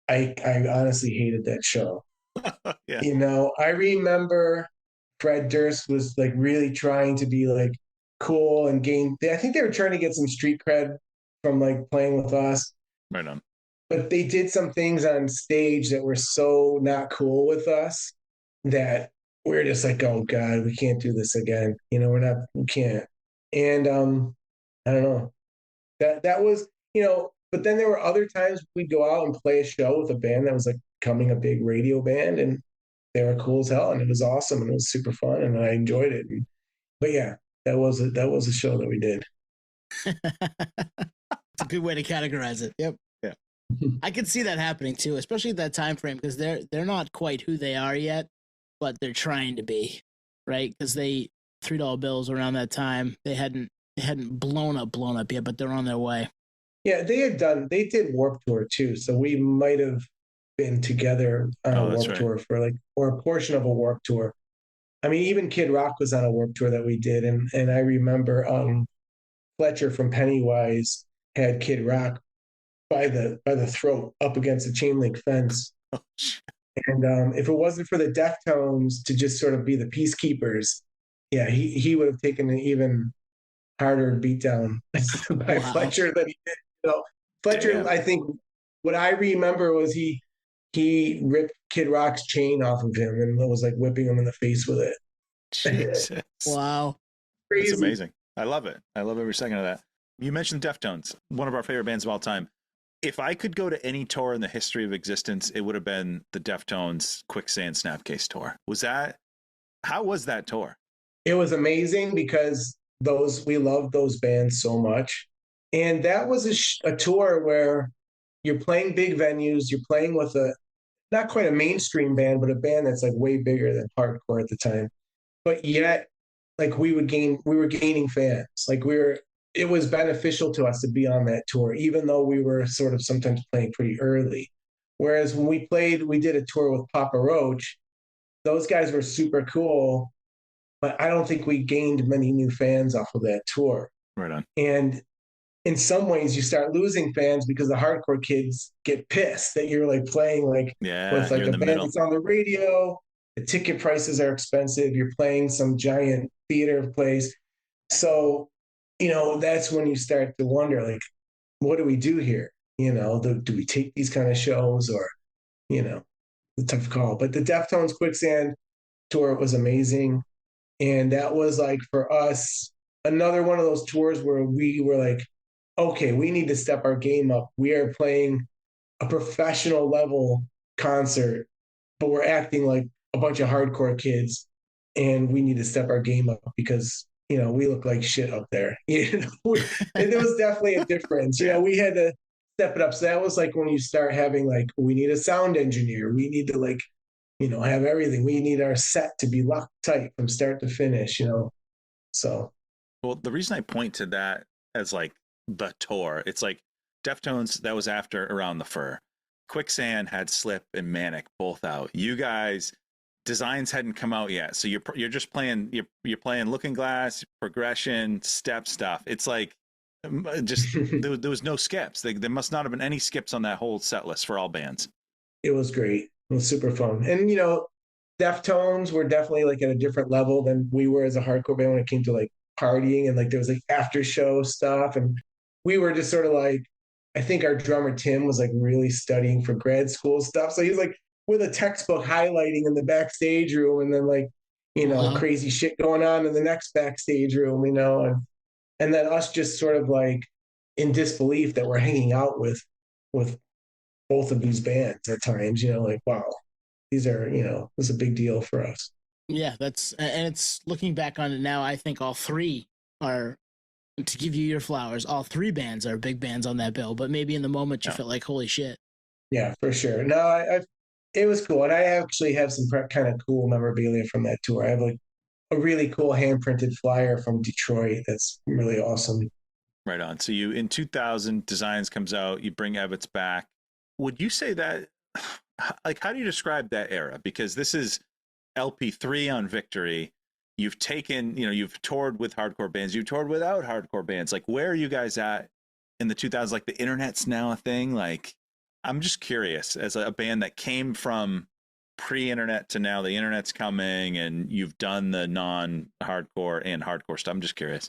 I honestly hated that show. Yeah. I remember Fred Durst was like really trying to be like cool and gain. I think they were trying to get some street cred from like playing with us. Right on. But they did some things on stage that were so not cool with us that we're just like, oh God, we can't do this again. We can't. And I don't know. That was, but then there were other times we'd go out and play a show with a band that was like becoming a big radio band, and they were cool as hell, and it was awesome, and it was super fun, and I enjoyed it. But yeah, that was a show that we did. It's a good way to categorize it. Yep. Yeah. I could see that happening too, especially at that time frame, because they're not quite who they are yet, but they're trying to be, right? Because they $3 bills around that time, they hadn't blown up yet, but they're on their way. Yeah, they did Warped Tour too, so we might have been together on a Warped Tour or a portion of a Warped Tour. I mean, even Kid Rock was on a Warped Tour that we did, and I remember Fletcher from Pennywise had Kid Rock by the throat up against a chain link fence. And if it wasn't for the Deftones to just sort of be the peacekeepers, yeah, he would have taken an even harder beatdown by Fletcher than he did. Fletcher, damn. I think what I remember was he ripped Kid Rock's chain off of him and was like whipping him in the face with it. Jesus. Wow. Crazy. It's amazing. I love it. I love every second of that. You mentioned Deftones, one of our favorite bands of all time. If I could go to any tour in the history of existence, it would have been the Deftones Quicksand Snapcase tour. How was that tour? It was amazing because we loved those bands so much. And that was a tour where you're playing big venues, you're playing with not quite a mainstream band, but a band that's like way bigger than hardcore at the time. But yet, like we were gaining fans. Like it was beneficial to us to be on that tour, even though we were sort of sometimes playing pretty early. Whereas when we did a tour with Papa Roach, those guys were super cool, but I don't think we gained many new fans off of that tour. Right on. And in some ways you start losing fans because the hardcore kids get pissed that you're like playing with like a band that's on the radio. The ticket prices are expensive. You're playing some giant theater place. So, that's when you start to wonder, like, what do we do here? Do we take these kind of shows or, the tough call. But the Deftones Quicksand tour was amazing. And that was like for us, another one of those tours where we were like, okay, we need to step our game up. We are playing a professional level concert, but we're acting like a bunch of hardcore kids, and we need to step our game up because, we look like shit up there. And there was definitely a difference. We had to step it up. So that was like when you start having like, we need a sound engineer. We need to like, have everything. We need our set to be locked tight from start to finish, So. Well, the reason I point to that as like the tour, it's like Deftones, that was after Around the Fur. Quicksand had Slip and Manic both out. You guys, designs hadn't come out yet, so you're just playing. You're playing Looking Glass, progression, step stuff. It's like just there was no skips. There must not have been any skips on that whole set list for all bands. It was great. It was super fun, and Deftones were definitely like at a different level than we were as a hardcore band when it came to like partying, and like there was like after show stuff, and we were just sort of like I think our drummer Tim was like really studying for grad school stuff. So he's like with a textbook highlighting in the backstage room, and then like, Wow. crazy shit going on in the next backstage room, and then us just sort of like in disbelief that we're hanging out with both of these bands at times, like, wow, these are, this is a big deal for us. Yeah, and it's looking back on it now, I think all three are, to give you your flowers, all three bands are big bands on that bill, but maybe in the moment you felt like, holy shit. Yeah, for sure. No, it was cool. And I actually have some kind of cool memorabilia from that tour. I have like a really cool hand printed flyer from Detroit. That's really awesome. Right on. So you, in 2000, Designs comes out, you bring Evans back. Would you say that, like, how do you describe that era? Because this is LP3 on Victory. You've taken, you've toured with hardcore bands, you've toured without hardcore bands. Like, where are you guys at in the 2000s? Like, the internet's now a thing. Like, I'm just curious, as a band that came from pre-internet to now the internet's coming and you've done the non-hardcore and hardcore stuff. I'm just curious.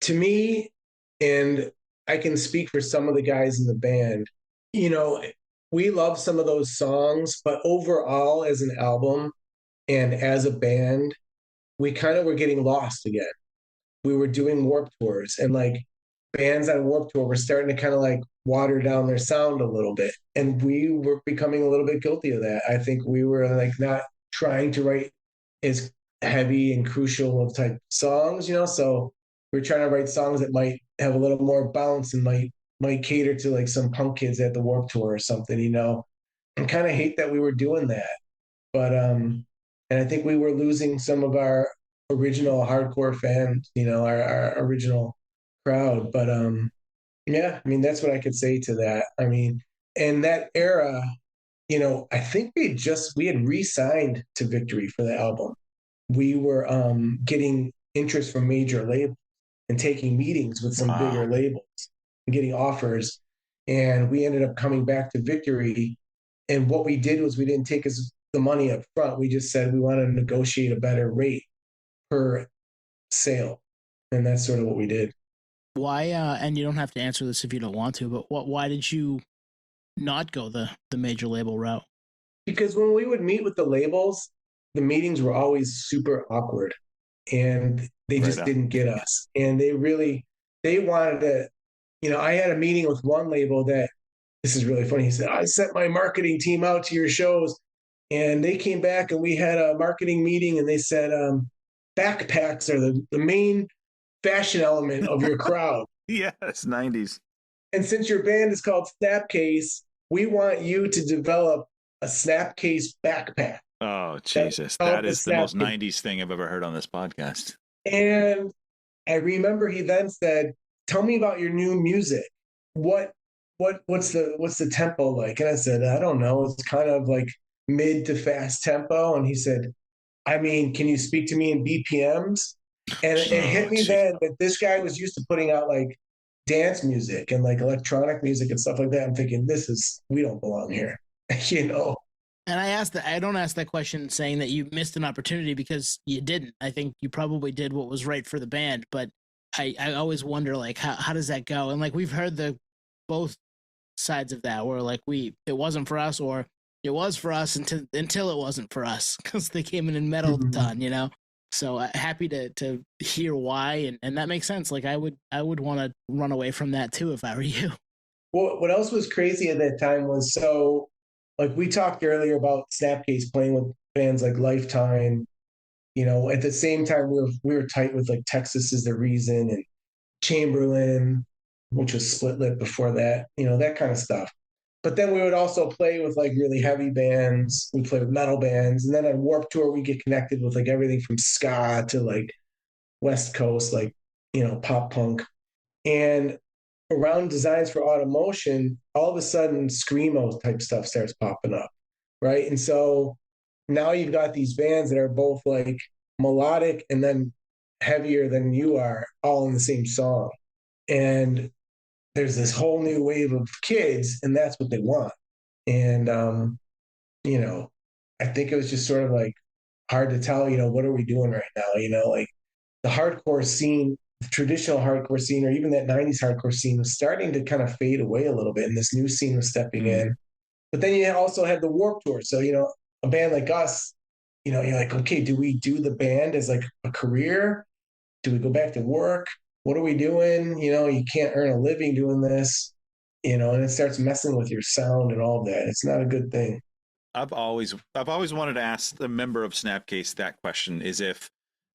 To me, and I can speak for some of the guys in the band, we love some of those songs, but overall as an album and as a band, we kind of were getting lost again. We were doing Warped Tours, and like bands on Warped Tour were starting to kind of like water down their sound a little bit. And we were becoming a little bit guilty of that. I think we were like not trying to write as heavy and crucial of type songs, so we're trying to write songs that might have a little more bounce and might cater to like some punk kids at the Warped Tour or something, and kind of hate that we were doing that. But and I think we were losing some of our original hardcore fans, our original crowd. But yeah, I mean, that's what I could say to that. I mean, and that era, I think we had re-signed to Victory for the album. We were getting interest from major labels and taking meetings with some bigger labels and getting offers. And we ended up coming back to Victory. And what we did was we didn't take the money up front. We just said we want to negotiate a better rate per sale. And that's sort of what we did. Why, and you don't have to answer this if you don't want to, but why did you not go the major label route? Because when we would meet with the labels, the meetings were always super awkward and they just didn't get us. And they wanted to, I had a meeting with one label that, this is really funny. He said, I sent my marketing team out to your shows and they came back and we had a marketing meeting and they said, backpacks are the main fashion element of your crowd. Yes, 90s. And since your band is called Snapcase, we want you to develop a Snapcase backpack. Oh, Jesus. That is the most 90s thing I've ever heard on this podcast. And I remember he then said, tell me about your new music. What's the tempo like? And I said, I don't know. It's kind of like mid to fast tempo. And he said, I mean, can you speak to me in BPMs? And it hit me then that this guy was used to putting out like dance music and like electronic music and stuff like that. I'm thinking, we don't belong here, And I don't ask that question saying that you missed an opportunity, because you didn't. I think you probably did what was right for the band, but I always wonder, like, how does that go? And like, we've heard both sides of that, where like it wasn't for us, or it was for us until it wasn't for us, because they came in and meddled a ton, So happy to hear why, and that makes sense. Like I would want to run away from that too if I were you. Well, what else was crazy at that time was, so like we talked earlier about Snapcase playing with bands like Lifetime. At the same time we were tight with like Texas Is the Reason and Chamberlain, which was Split Lip before that, that kind of stuff. But then we would also play with like really heavy bands. We play with metal bands. And then on Warped Tour, we get connected with like everything from ska to like West Coast, like, pop punk. And around Designs for Automotion, all of a sudden screamo type stuff starts popping up. Right. And so now you've got these bands that are both like melodic and then heavier than you are, all in the same song. And there's this whole new wave of kids, and that's what they want. And I think it was just sort of like hard to tell, what are we doing right now? Like the hardcore scene traditional hardcore scene or even that 90s hardcore scene was starting to kind of fade away a little bit, and this new scene was stepping in. But then you also had the Warped Tour. So, a band like us, you're like, okay, do we do the band as like a career? Do we go back to work? What are we doing? You can't earn a living doing this, and it starts messing with your sound and all of that. It's not a good thing. I've always wanted to ask a member of Snapcase that question, is if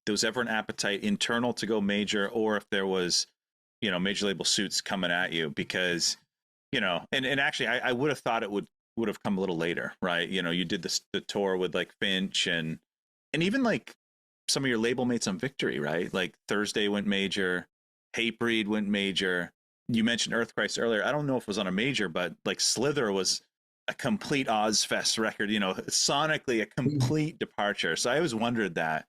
there was ever an appetite internal to go major, or if there was, major label suits coming at you, because, and actually I would have thought it would have come a little later, right? You did the tour with like Finch and even like some of your label mates on Victory, right? Like Thursday went major, Hatebreed went major. You mentioned Earthchrist earlier. I don't know if it was on a major, but like Slither was a complete Ozfest record, sonically a complete departure. So I always wondered that.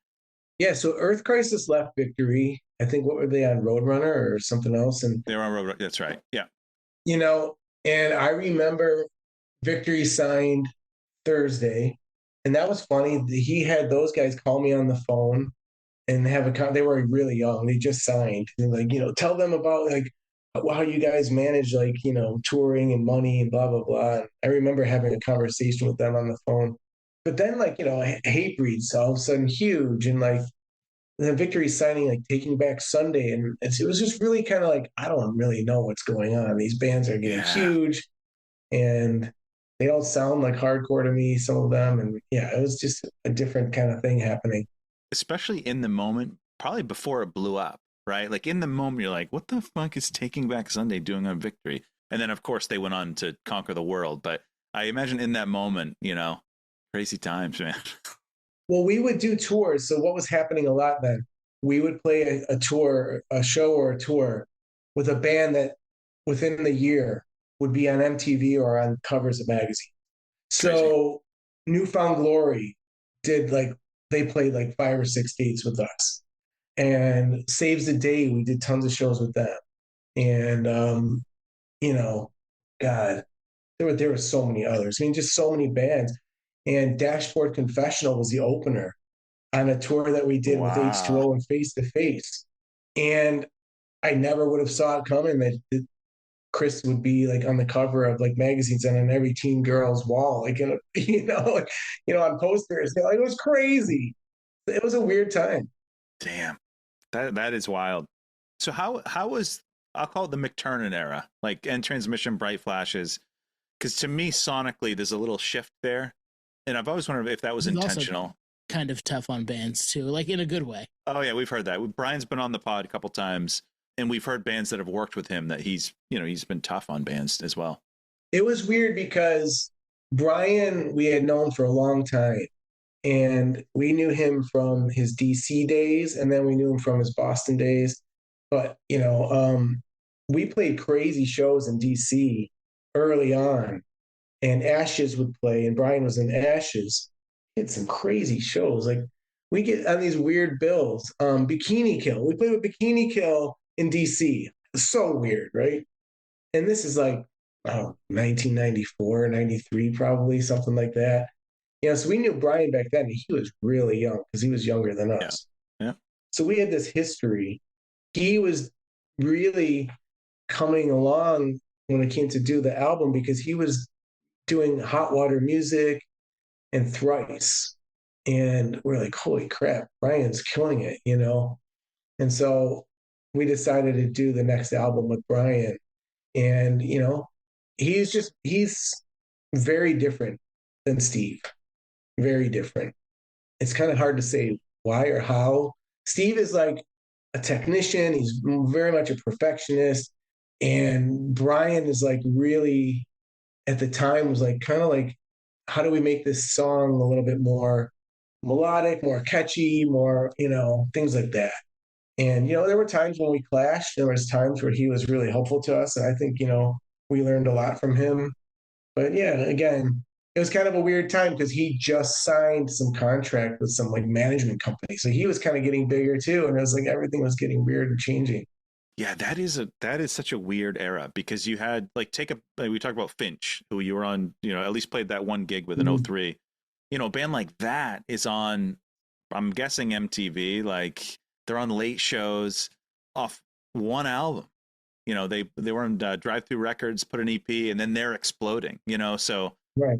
Yeah, so Earth Crisis left Victory. I think, what were they on, Roadrunner or something else? And they were on Roadrunner. That's right. Yeah. And I remember Victory signed Thursday, and that was funny. He had those guys call me on the phone and they were really young. They just signed. And like, tell them about like how you guys manage like, touring and money and blah, blah, blah. And I remember having a conversation with them on the phone. But then like, Hatebreed's all of a sudden huge, and like the Victory signing like Taking Back Sunday. And it was just really kind of like, I don't really know what's going on. These bands are getting huge and they all sound like hardcore to me, some of them. And yeah, it was just a different kind of thing happening. Especially in the moment, probably before it blew up, right? Like in the moment, you're like, what the fuck is Taking Back Sunday doing on Victory? And then, of course, they went on to conquer the world. But I imagine in that moment, crazy times, man. Well, we would do tours. So what was happening a lot then? We would play a tour, a show or a tour with a band that within the year would be on MTV or on covers of magazines. So Newfound Glory they played like 5 or 6 dates with us. And Saves the Day, we did tons of shows with them. And God, there were so many others. I mean, just so many bands. And Dashboard Confessional was the opener on a tour that we did with H2O and Face to Face. And I never would have saw it coming that Chris would be like on the cover of like magazines and on every teen girl's wall, like on posters. Like, it was crazy. It was a weird time. Damn, that is wild. So how was, I'll call it the McTurnan era, like End Transmission, Bright Flashes, because to me sonically there's a little shift there, and I've always wondered if that was intentional. Kind of tough on bands too, like in a good way. Oh yeah, we've heard that. Brian's been on the pod a couple times, and we've heard bands that have worked with him that he's been tough on bands as well. It was weird because Brian we had known for a long time, and we knew him from his DC days, and then we knew him from his Boston days. But we played crazy shows in DC early on, and Ashes would play, and Brian was in Ashes. He had some crazy shows. Like we get on these weird bills. Bikini Kill. We played with Bikini Kill in DC. So weird, right? And this is like, 1994, 93, probably, something like that. So we knew Brian back then. He was really young because he was younger than us. Yeah. So we had this history. He was really coming along when it came to do the album because he was doing Hot Water Music and Thrice. And we're like, holy crap, Brian's killing it, And so we decided to do the next album with Brian. And, he's very different than Steve. Very different. It's kind of hard to say why or how. Steve is like a technician. He's very much a perfectionist. And Brian is like really, at the time, was like kind of like, how do we make this song a little bit more melodic, more catchy, more, things like that. And, there were times when we clashed. There was times where he was really helpful to us. And I think, we learned a lot from him. But yeah, again, it was kind of a weird time because he just signed some contract with some like management company. So he was kind of getting bigger too. And it was like everything was getting weird and changing. Yeah, that is such a weird era because you had like we talked about Finch, who you were on, at least played that one gig with in 03. A band like that is on, I'm guessing MTV, like they're on late shows. off one album. You know, they were on Drive Through Records, put an EP, and then they're exploding. You know, so Right.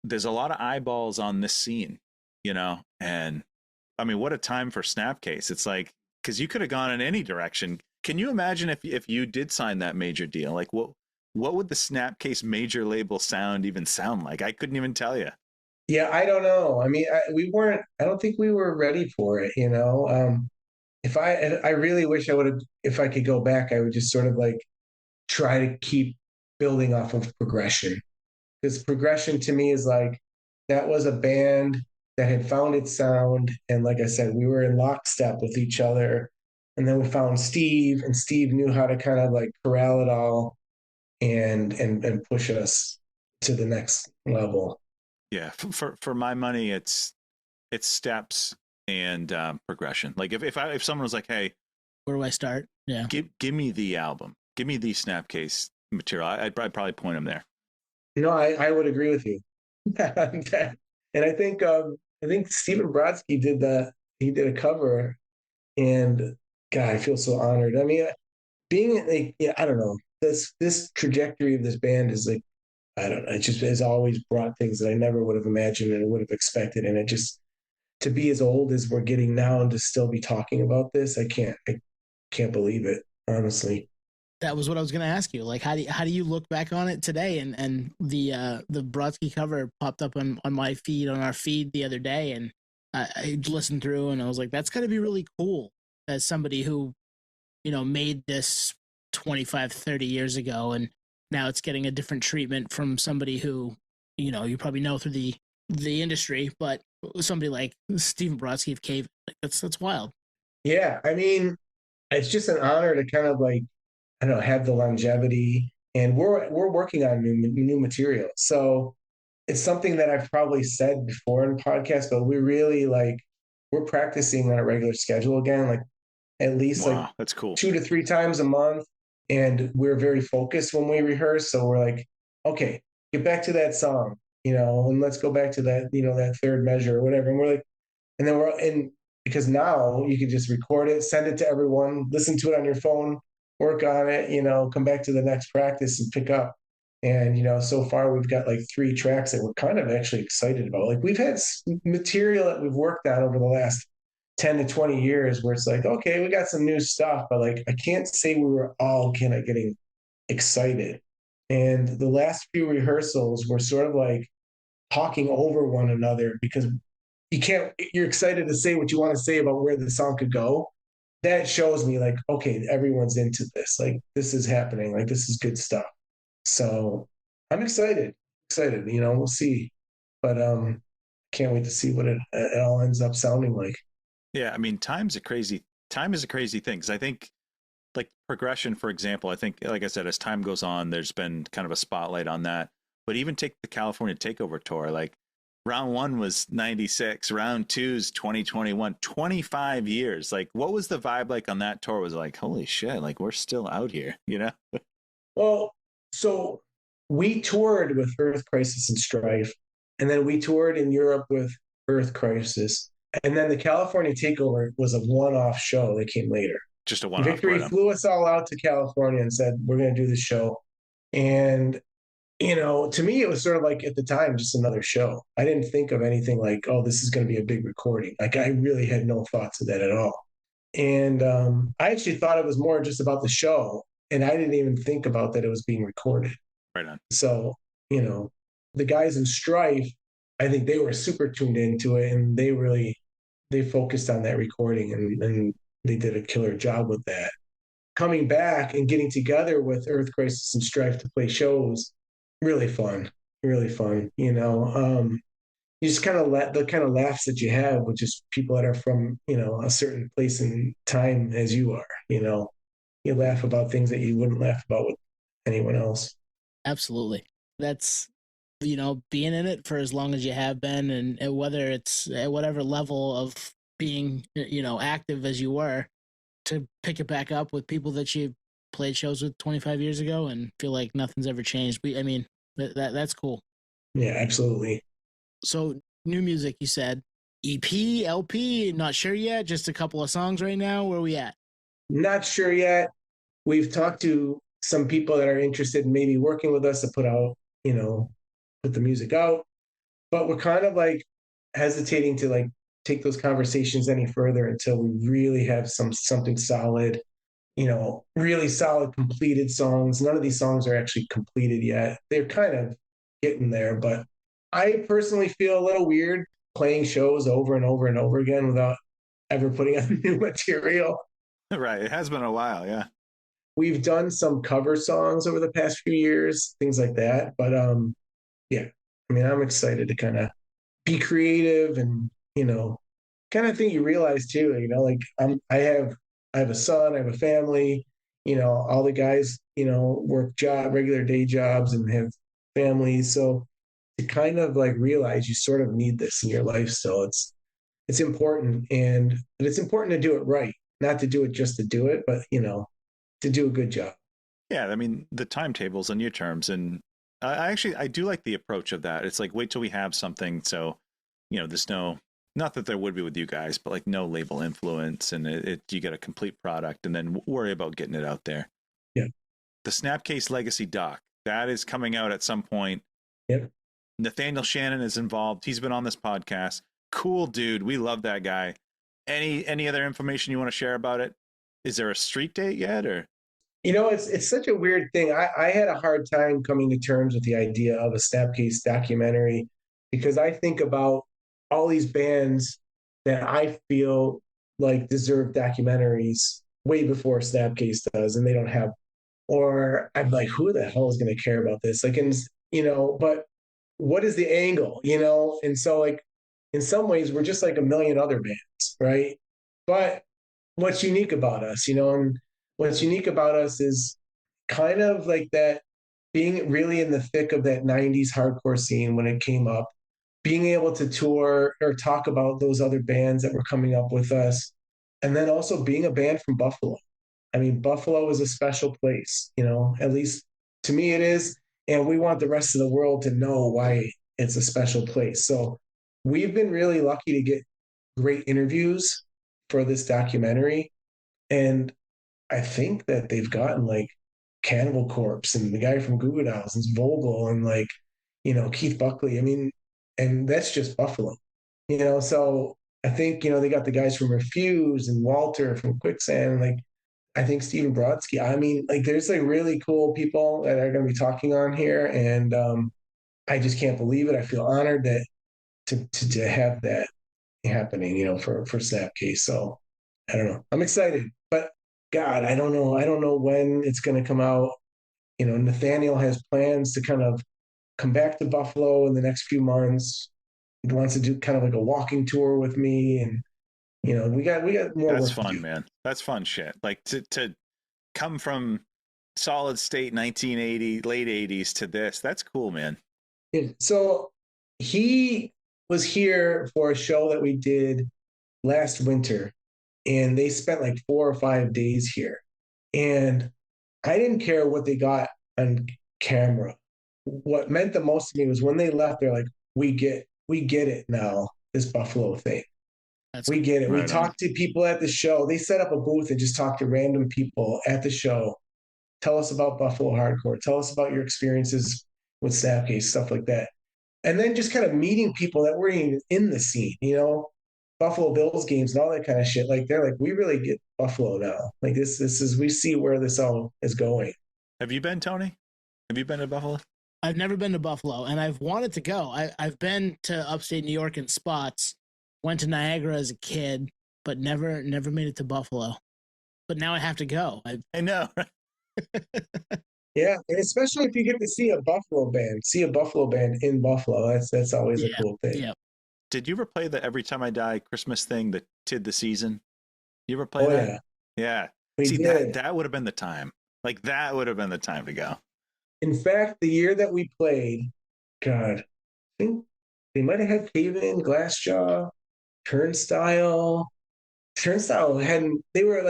there's a lot of eyeballs on this scene. You know, and I mean, what a time for Snapcase. It's like, because you could have gone in any direction. Can you imagine if you did sign that major deal? Like, what would the Snapcase major label sound even sound like? I couldn't even tell you. Yeah, I don't know. I mean, I don't think we were ready for it, you know. If I really wish I would have, if I could go back, I would just sort of like try to keep building off of progression. Because progression to me is like, that was a band that had found its sound. And like I said, we were in lockstep with each other. And then we found Steve, and Steve knew how to kind of like corral it all and push us to the next level. Yeah, for my money, it's steps and progression. Like if someone was like, "Hey, Where do I start? Yeah. give me the album, give me the Snapcase material," I'd probably point them there. You know, I would agree with you. And I think Stephen Brodsky did that. He did a cover, and God, I feel so honored. I mean, being like, yeah, I don't know. This trajectory of this band is like, I don't know. It just has always brought things that I never would have imagined and would have expected. And it just, to be as old as we're getting now and to still be talking about this, I can't believe it, honestly. That was what I was going to ask you. Like, how do you look back on it today? And the Brodsky cover popped up on my feed, on our feed the other day, and I listened through, and I was like, that's got to be really cool as somebody who, you know, made this 25, 30 years ago, and now it's getting a different treatment from somebody who, you know, you probably know through the industry, but somebody like Stephen Brodsky of Cave, like that's wild. Yeah, I mean, it's just an honor to kind of like, I don't know, have the longevity, and we're working on new material. So it's something that I've probably said before in podcasts, but we really like, we're practicing on a regular schedule again, like at least like Wow, that's cool. 2 to 3 times a month, and we're very focused when we rehearse. So we're like, okay, get back to that song, you know, and let's go back to that, you know, that third measure or whatever. And we're like, and then we're in, because now you can just record it, send it to everyone, listen to it on your phone, work on it, you know, come back to the next practice and pick up. And, you know, so far we've got like 3 tracks that we're kind of actually excited about. Like we've had material that we've worked on over the last 10 to 20 years where it's like, okay, we got some new stuff, but like I can't say we were all kind of getting excited. And the last few rehearsals were sort of like talking over one another because you're excited to say what you want to say about where the song could go. That shows me like, okay, everyone's into this. Like this is happening. Like this is good stuff. So I'm excited, you know, we'll see. But can't wait to see what it all ends up sounding like. Yeah, I mean, time is a crazy thing. Because I think, like progression, for example, I think, like I said, as time goes on, there's been kind of a spotlight on that. But even take the California Takeover tour, like round one was 96, round two's 2021, 25 years. Like, what was the vibe like on that tour? Was it like, holy shit, like we're still out here, you know? Well, so we toured with Earth Crisis and Strife, and then we toured in Europe with Earth Crisis. And then the California Takeover was a one-off show that came later. Just a one-off. Victory flew us all out to California and said, we're going to do this show. And, you know, to me, it was sort of like at the time, just another show. I didn't think of anything like, oh, this is going to be a big recording. Like I really had no thoughts of that at all. And I actually thought it was more just about the show. And I didn't even think about that it was being recorded. Right on. So, you know, the guys in Strife, I think they were super tuned into it, and they focused on that recording, and they did a killer job with that. Coming back and getting together with Earth Crisis and Strife to play shows, really fun, really fun. You know, you just kind of let the kind of laughs that you have with just people that are from, you know, a certain place and time as you are. You know, you laugh about things that you wouldn't laugh about with anyone else. Absolutely. That's, you know, being in it for as long as you have been, and whether it's at whatever level of being, you know, active as you were, to pick it back up with people that you played shows with 25 years ago and feel like nothing's ever changed. I mean, that's cool. Yeah, absolutely. So new music, you said EP, LP, not sure yet. Just a couple of songs right now. Where are we at? Not sure yet. We've talked to some people that are interested in maybe working with us to put out, put the music out, but we're kind of like hesitating to like take those conversations any further until we really have something solid, really solid completed songs. None of these songs are actually completed yet. They're kind of getting there, but I personally feel a little weird playing shows over and over and over again without ever putting out new material. Right. It has been a while. Yeah. We've done some cover songs over the past few years, things like that. But yeah, I mean, I'm excited to kind of be creative and kind of thing you realize too. Like I have a son, I have a family. All the guys work regular day jobs and have families. So to kind of like realize you sort of need this in your life still. It's important, and it's important to do it right, not to do it just to do it, but to do a good job. Yeah. I mean, the timetables on your terms. And I do like the approach of that. It's like, wait till we have something. So, there's not that there would be with you guys, but like no label influence, and you get a complete product and then worry about getting it out there. Yeah. The Snapcase Legacy doc, that is coming out at some point. Yep. Nathaniel Shannon is involved. He's been on this podcast. Cool dude. We love that guy. Any other information you want to share about it? Is there a street date yet, or? It's such a weird thing. I had a hard time coming to terms with the idea of a Snapcase documentary because I think about all these bands that I feel like deserve documentaries way before Snapcase does, and they don't have. Or I'm like, who the hell is going to care about this? Like, but what is the angle? And so like, in some ways, we're just like a million other bands, right? But what's unique about us, and what's unique about us is kind of like that being really in the thick of that 90s hardcore scene when it came up, being able to tour or talk about those other bands that were coming up with us, and then also being a band from Buffalo. I mean, Buffalo is a special place, at least to me it is. And we want the rest of the world to know why it's a special place. So we've been really lucky to get great interviews for this documentary. And I think that they've gotten like Cannibal Corpse and the guy from Goo Goo Dolls and Vogel and like, Keith Buckley. I mean, and that's just Buffalo, so I think, they got the guys from Refuse and Walter from Quicksand, like I think Stephen Brodsky. I mean, like there's like really cool people that are going to be talking on here. And I just can't believe it. I feel honored that to have that happening, for Snapcase. So I don't know. I'm excited, but God, I don't know. I don't know when it's going to come out. Nathaniel has plans to kind of come back to Buffalo in the next few months. He wants to do kind of like a walking tour with me, and we got more. That's work to fun, do. man. That's fun shit. Like to come from solid state 1980, late 80s to this. That's cool, man. Yeah. So he was here for a show that we did last winter, and they spent like 4 or 5 days here. And I didn't care what they got on camera. What meant the most to me was when they left, they're like, we get it now, this Buffalo thing. We get it. We Right on. talked to people at the show. They set up a booth and just talked to random people at the show. Tell us about Buffalo hardcore. Tell us about your experiences with Snapcase, stuff like that. And then just kind of meeting people that weren't even in the scene, Buffalo Bills games and all that kind of shit. Like they're like, we really get Buffalo now. Like this is we see where this all is going. Have you been, Tony? Have you been to Buffalo? I've never been to Buffalo, and I've wanted to go. I've been to upstate New York in spots. Went to Niagara as a kid, but never made it to Buffalo. But now I have to go. I know. Yeah, and especially if you get to see a Buffalo band in Buffalo. That's always a cool thing. Yeah. Did you ever play the Every Time I Die Christmas thing, the Tid the Season? You ever play that? Yeah. See, did. that would have been the time. Like that would have been the time to go. In fact, the year that we played, God, I think they might have had Cave In, Glassjaw, Turnstile. Turnstile hadn't. They were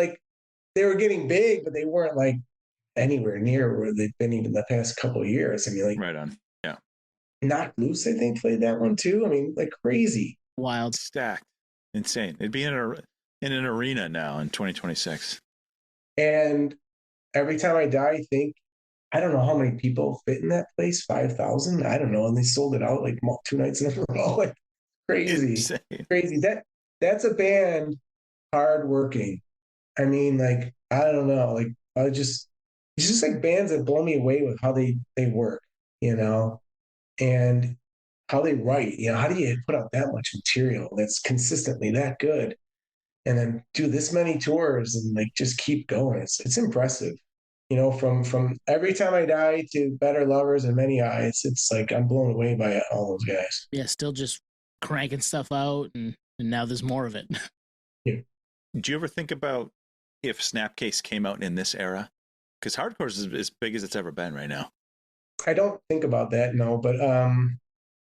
getting big, but they weren't like anywhere near where they've been even the past couple of years. I mean, like right on. Yeah. Knocked Loose, I think, played that one too. I mean, like crazy. Wild. Stacked. Insane. It'd be in an arena now in 2026. And every time I die, I think, I don't know how many people fit in that place, 5,000. I don't know. And they sold it out like 2 nights in a row. Like crazy, Insane. crazy. That's a band hardworking. I mean, like, I don't know. Like, it's just like bands that blow me away with how they work, you know, and how they write. You know, how do you put out that much material that's consistently that good, and then do this many tours and like just keep going? It's impressive. You know, from Every Time I Die to Better Lovers and Many Eyes, it's like I'm blown away by all those guys. Yeah, still just cranking stuff out, and now there's more of it. Yeah. Do you ever think about if Snapcase came out in this era? Because hardcore is as big as it's ever been right now. I don't think about that, no, but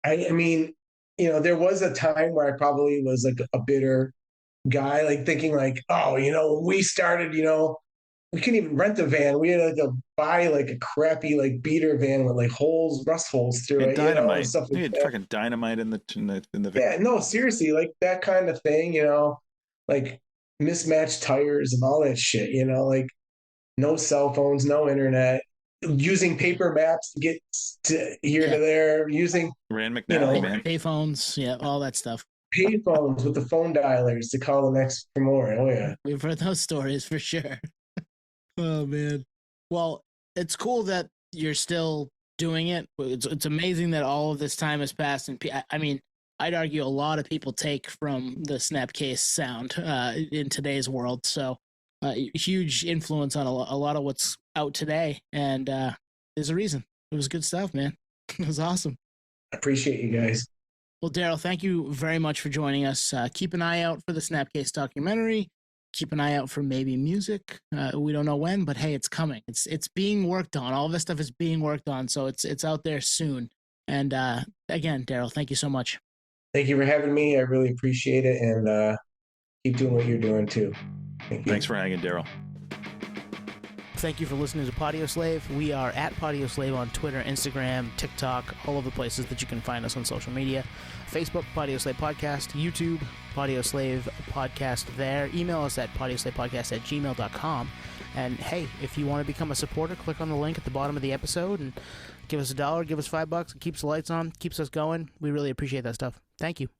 I mean, you know, there was a time where I probably was like a bitter guy, like thinking like, oh, you know, when we started, you know, we couldn't even rent a van. We had like to buy like a crappy like beater van with like rust holes through And it, you know, and dynamite. stuff You like had that. fucking dynamite in the van. Yeah, no, seriously, like that kind of thing, you know, like mismatched tires and all that shit, you know, like no cell phones, no internet, using paper maps to get to here to there, using, Rand you McNally, know, man. Payphones, yeah, all that stuff. pay phones with the phone dialers to call the next for more. Oh yeah. We've heard those stories for sure. Oh man. Well, it's cool that you're still doing it. It's amazing that all of this time has passed, and I mean, I'd argue a lot of people take from the Snapcase sound in today's world. So, huge influence on a lot of what's out today, and there's a reason. It was good stuff, man. It was awesome. Appreciate you guys. Well, Daryl, thank you very much for joining us. Keep an eye out for the Snapcase documentary. Keep an eye out for maybe music. We don't know when, but hey, it's coming. It's being worked on. All this stuff is being worked on, so it's out there soon. And again, Daryl, thank you so much. Thank you for having me. I really appreciate it, and keep doing what you're doing too. Thank you. Thanks for hanging, Daryl. Thank you for listening to Podioslave. We are at Podioslave on Twitter, Instagram, TikTok, all of the places that you can find us on social media. Facebook, Podioslave Podcast. YouTube, Podioslave Podcast there. Email us at podioslavepodcast@gmail.com. And hey, if you want to become a supporter, click on the link at the bottom of the episode and give us $1, give us $5. It keeps the lights on, keeps us going. We really appreciate that stuff. Thank you.